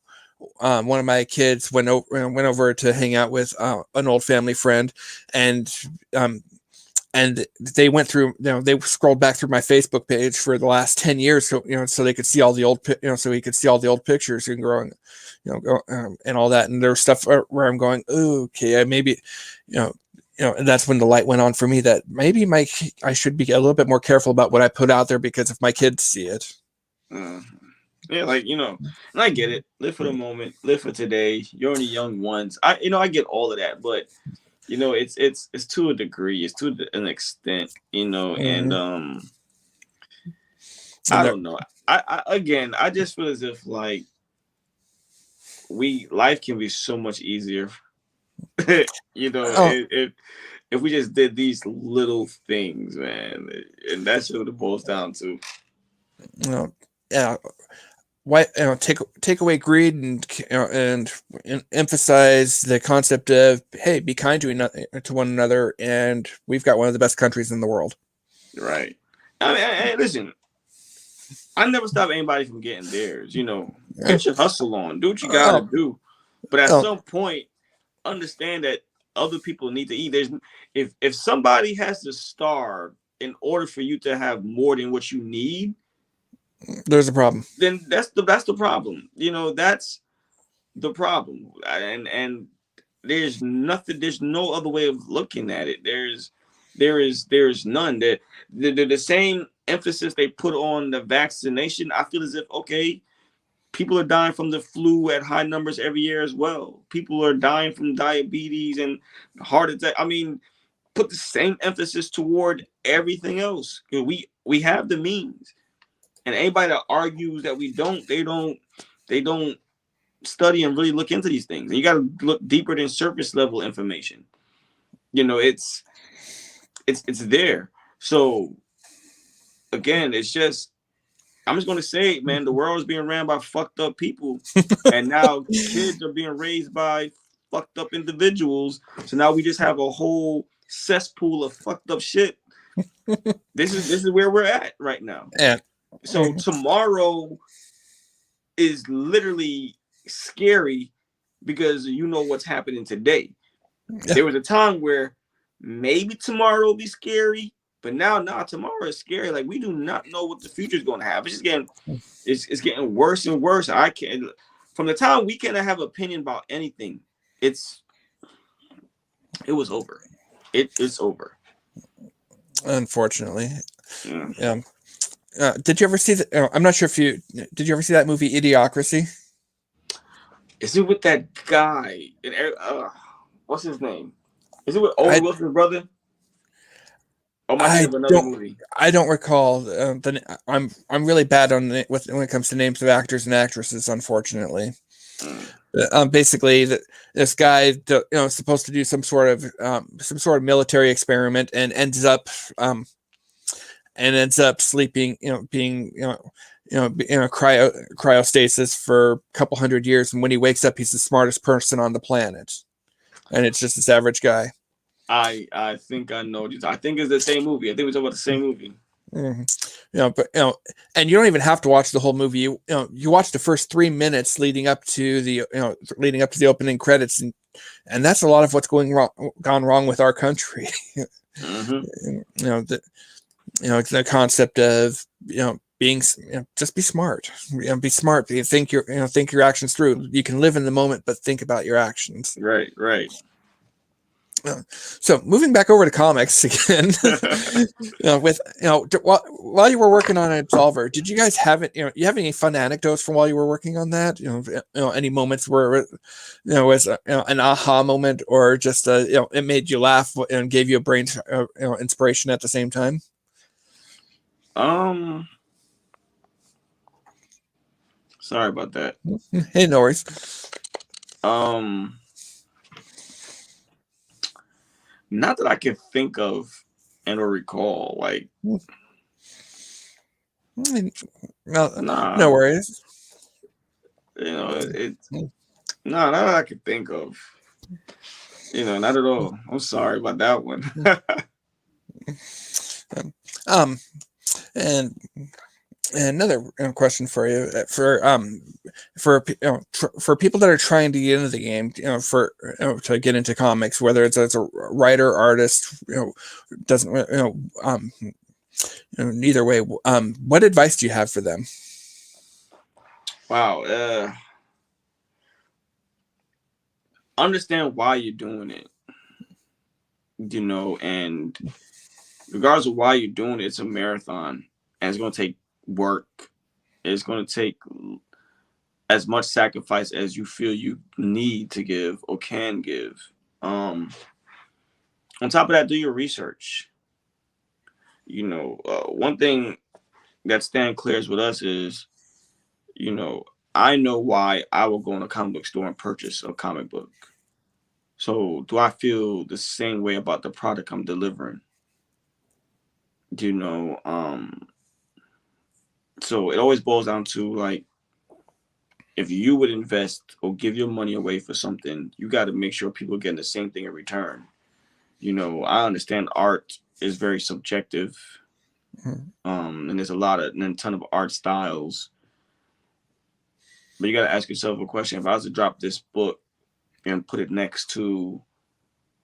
one of my kids went over to hang out with an old family friend, and they went through, they scrolled back through my Facebook page for the last 10 years, so they could see all the old, so he could see all the old pictures and growing, and all that. And there's stuff where I'm going, okay, maybe, and that's when the light went on for me that maybe I should be a little bit more careful about what I put out there, because if my kids see it. Yeah, and I get it. Live for the moment, live for today. You're only young ones. I get all of that, but it's to a degree, it's to an extent, and I don't know. I just feel as if like life can be so much easier, if we just did these little things, man, and that's what it boils down to. Why take away greed and emphasize the concept of, hey, be kind to one another, and we've got one of the best countries in the world. Right. I mean, listen, I never stop anybody from getting theirs. Get your hustle on, do what you gotta do, but at some point, understand that other people need to eat. If somebody has to starve in order for you to have more than what you need, there's a problem. Then that's the problem. That's the problem. And there's nothing. There's no other way of looking at it. There is none. The same emphasis they put on the vaccination, I feel as if, okay, people are dying from the flu at high numbers every year as well. People are dying from diabetes and heart attack. I mean, put the same emphasis toward everything else. We have the means. And anybody that argues that we don't, they don't study and really look into these things. And you got to look deeper than surface level information. You know, it's there. So again, it's just, I'm just gonna say, man, the world is being ran by fucked up people, and now kids are being raised by fucked up individuals. So now we just have a whole cesspool of fucked up shit. This is where we're at right now. Yeah. So tomorrow is literally scary because you know what's happening today. Yeah. There was a time where maybe tomorrow will be scary, but now tomorrow is scary. Like, we do not know what the future is going to have. It's just getting it's getting worse and worse. I can't, from the time we cannot have an opinion about anything, it was over. It's over. Unfortunately. Yeah. Did you ever see I'm not sure if did you ever see that movie Idiocracy? Is it with that guy? What's his name? Is it with Owen Wilson's brother? Oh, am I thinking of another movie? I don't recall. I'm really bad on when it comes to names of actors and actresses, unfortunately. Basically, this guy, is supposed to do some sort of military experiment, and ends up sleeping, being cryostasis for a couple hundred years, and when he wakes up, he's the smartest person on the planet, and it's just this average guy. I think I know. I think it's the same movie. I think we're talking about the same movie. Mm-hmm. And you don't even have to watch the whole movie. You watch the first 3 minutes leading up to the opening credits, and that's a lot of what's gone wrong with our country. Mm-hmm. The concept of being, just be smart. Be smart. You think your actions through. You can live in the moment, but think about your actions. Right. So moving back over to comics again, while you were working on Absolver, did you guys have you have any fun anecdotes from while you were working on that? Any moments where was an aha moment, or just it made you laugh and gave you a brain inspiration at the same time? Sorry about that. Hey, no worries. Not that I can think of and or recall. Like, no worries. Not that I can think of. Not at all. I'm sorry about that one. And another question for you, for people that are trying to get into the game, to get into comics, whether it's a writer, artist, doesn't, neither way, what advice do you have for them? Wow. Understand why you're doing it, and regardless of why you're doing it, it's a marathon, and it's going to take work. It's going to take as much sacrifice as you feel you need to give or can give. On top of that, do your research. One thing that stands clear with us is, I know why I will go in a comic book store and purchase a comic book. So do I feel the same way about the product I'm delivering? So it always boils down to, like, if you would invest or give your money away for something, you got to make sure people are getting the same thing in return. I understand art is very subjective. And there's a ton of art styles. But you got to ask yourself a question. If I was to drop this book and put it next to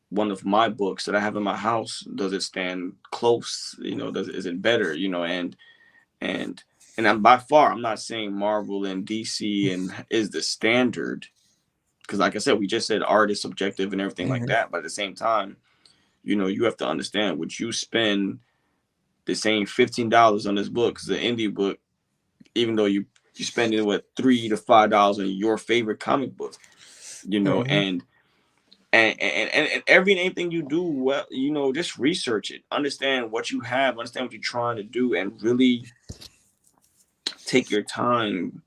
one of my books that I have in my house, does it stand close? Is it better? And I'm not saying Marvel and DC and is the standard, because like I said, we just said art is subjective and everything like that. But at the same time, you have to understand, would you spend the same $15 on this book, because the indie book, even though you spend $3 to $5 on your favorite comic book, and anything you do, well, just research it, understand what you have, understand what you're trying to do, and really take your time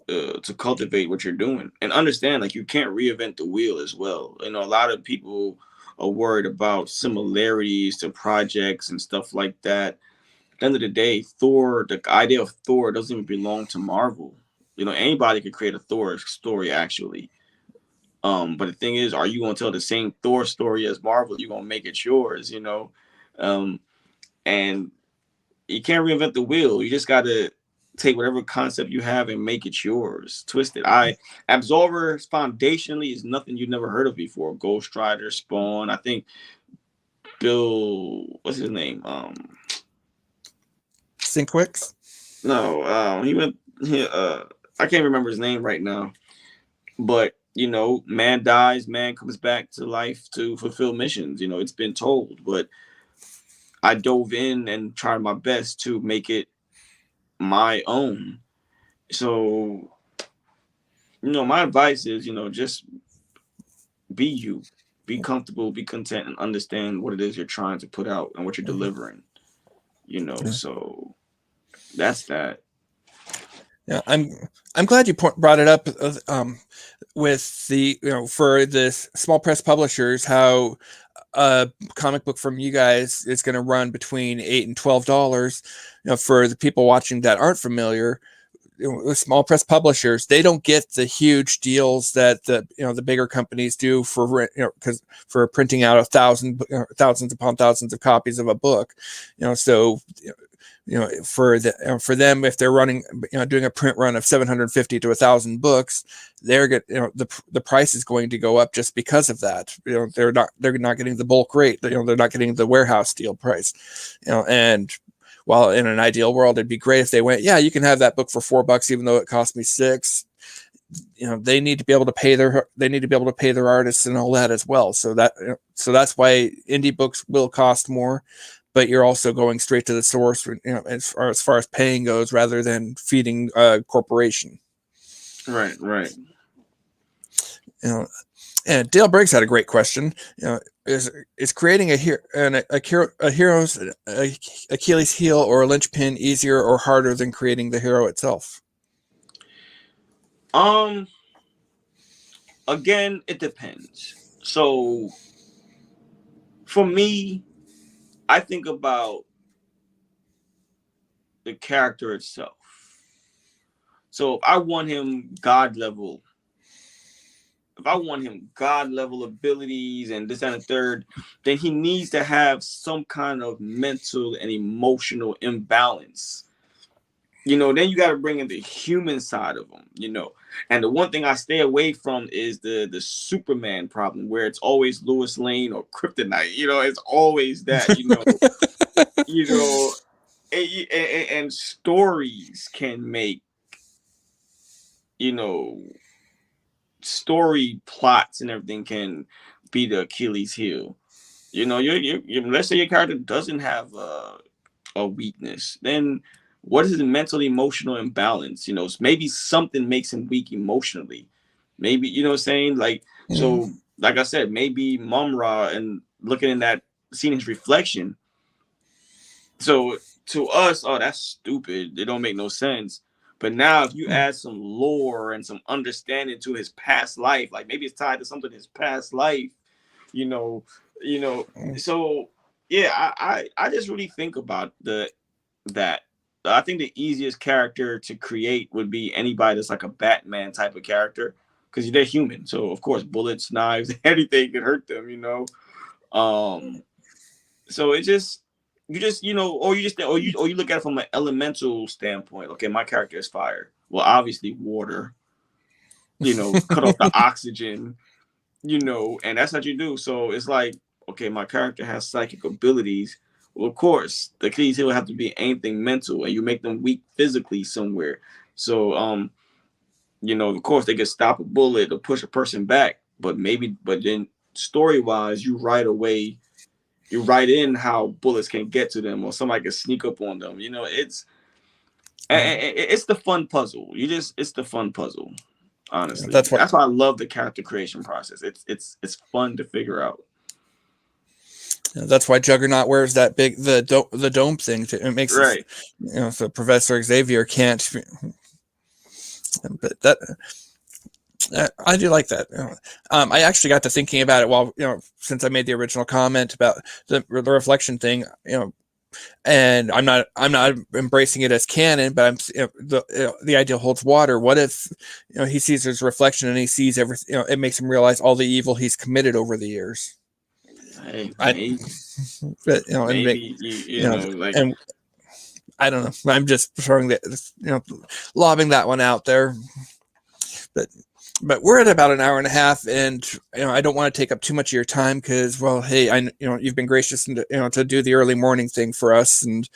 to cultivate what you're doing, and understand, like, you can't reinvent the wheel as well. A lot of people are worried about similarities to projects and stuff like that. At the end of the day, Thor, the idea of Thor doesn't even belong to Marvel. You know, anybody could create a Thor story actually. But the thing is, are you going to tell the same Thor story as Marvel? You're going to make it yours, you know? And you can't reinvent the wheel. You just got to take whatever concept you have and make it yours. Twist it. Absolver foundationally is nothing you've never heard of before. Ghost Rider, Spawn. I think Bill, what's his name? Sinkwix? No, I can't remember his name right now. But, you know, man dies, man comes back to life to fulfill missions. You know, it's been told. But I dove in and tried my best to make it my own. So, you know, my advice is, you know, just be you, be comfortable, be content, and understand what it is you're trying to put out and what you're delivering. You know, so that's that. Yeah, I'm glad you brought it up with the, you know, for this small press publishers, how a comic book from you guys is going to run between $8 and $12. You know, for the people watching that aren't familiar, you know, with small press publishers, they don't get the huge deals that the bigger companies do for, you know, because for printing out thousands upon thousands of copies of a book, you know. So, you know, for them, if they're running, you know, doing a print run of 750 to 1,000 books, they're the price is going to go up just because of that. You know, they're not getting the bulk rate. You know, they're not getting the warehouse deal price. You know, and while in an ideal world, it'd be great if they went, yeah, you can have that book for $4, even though it cost me $6. You know, they need to be able to pay their artists and all that as well. So that's why indie books will cost more. But you're also going straight to the source, you know, as far as paying goes, rather than feeding a corporation. Right. You know, and Dale Briggs had a great question. You know, is creating a hero's Achilles heel or a linchpin easier or harder than creating the hero itself? Again, it depends. So for me, I think about the character itself. So if I want him God level abilities and this and the third, then he needs to have some kind of mental and emotional imbalance. You know, then you got to bring in the human side of him, you know. And the one thing I stay away from is the Superman problem, where it's always Lois Lane or Kryptonite. You know, it's always that, you know. You know, and stories can make, you know, story plots and everything can be the Achilles heel. You know, let's say your character doesn't have a weakness, then what is the mental emotional imbalance? You know, maybe something makes him weak emotionally. Maybe, you know what I'm saying? Like, so like I said, maybe Mum-Ra and looking in that, seeing his reflection. So to us, oh, that's stupid. It don't make no sense. But now if you add some lore and some understanding to his past life, like maybe it's tied to something in his past life, you know. So yeah, I just really think about that. I think the easiest character to create would be anybody that's like a Batman type of character, because they're human. So of course, bullets, knives, anything can hurt them, you know. So it just you know, or you look at it from an elemental standpoint. Okay, my character is fire. Well, obviously water. You know, cut off the oxygen. You know, and that's what you do. So it's like, okay, my character has psychic abilities. Well, of course, the Achilles heel will have to be anything mental, and you make them weak physically somewhere. So, you know, of course, they can stop a bullet or push a person back, but then story-wise, you write in how bullets can get to them, or somebody can sneak up on them. You know, it's the fun puzzle. It's the fun puzzle. Honestly, that's why I love the character creation process. It's fun to figure out. That's why Juggernaut wears that big the dome thing. It makes right. It, you know, so Professor Xavier can't. But I do like that. I actually got to thinking about it while, since I made the original comment about the reflection thing, and I'm not embracing it as canon, but the ideal holds water. What if, he sees his reflection and he sees everything, it makes him realize all the evil he's committed over the years. Hey, but, maybe and I don't know. I'm just throwing that, lobbing that one out there. But we're at about an hour and a half, and I don't want to take up too much of your time because, well, hey, you've been gracious to do the early morning thing for us, and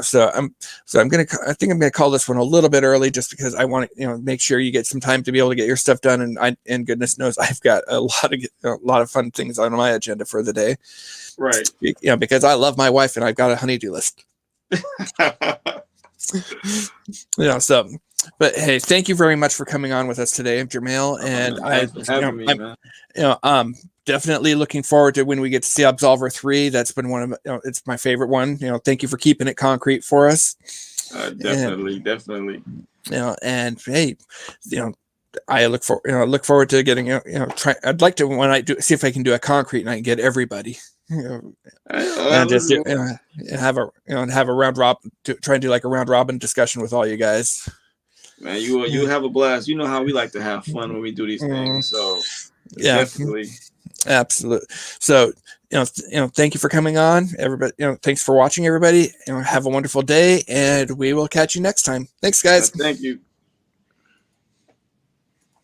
so I think I'm gonna call this one a little bit early just because I want to make sure you get some time to be able to get your stuff done, and goodness knows I've got a lot of fun things on my agenda for the day, right? Because I love my wife and I've got a honey-do list. So. But hey, thank you very much for coming on with us today, Jermael. And I'm definitely looking forward to when we get to see Absolver 3. That's been one of it's my favorite one. Thank you for keeping it concrete for us. Definitely. And hey, I look forward to getting I'd like to, when I do, see if I can do a concrete night and get everybody. And just have a round robin, try and do like a round robin discussion with all you guys. Man, you have a blast. You know how we like to have fun when we do these things. So definitely, absolutely. So thank you for coming on, everybody. Thanks for watching, everybody. Have a wonderful day, and we will catch you next time. Thanks, guys. Thank you.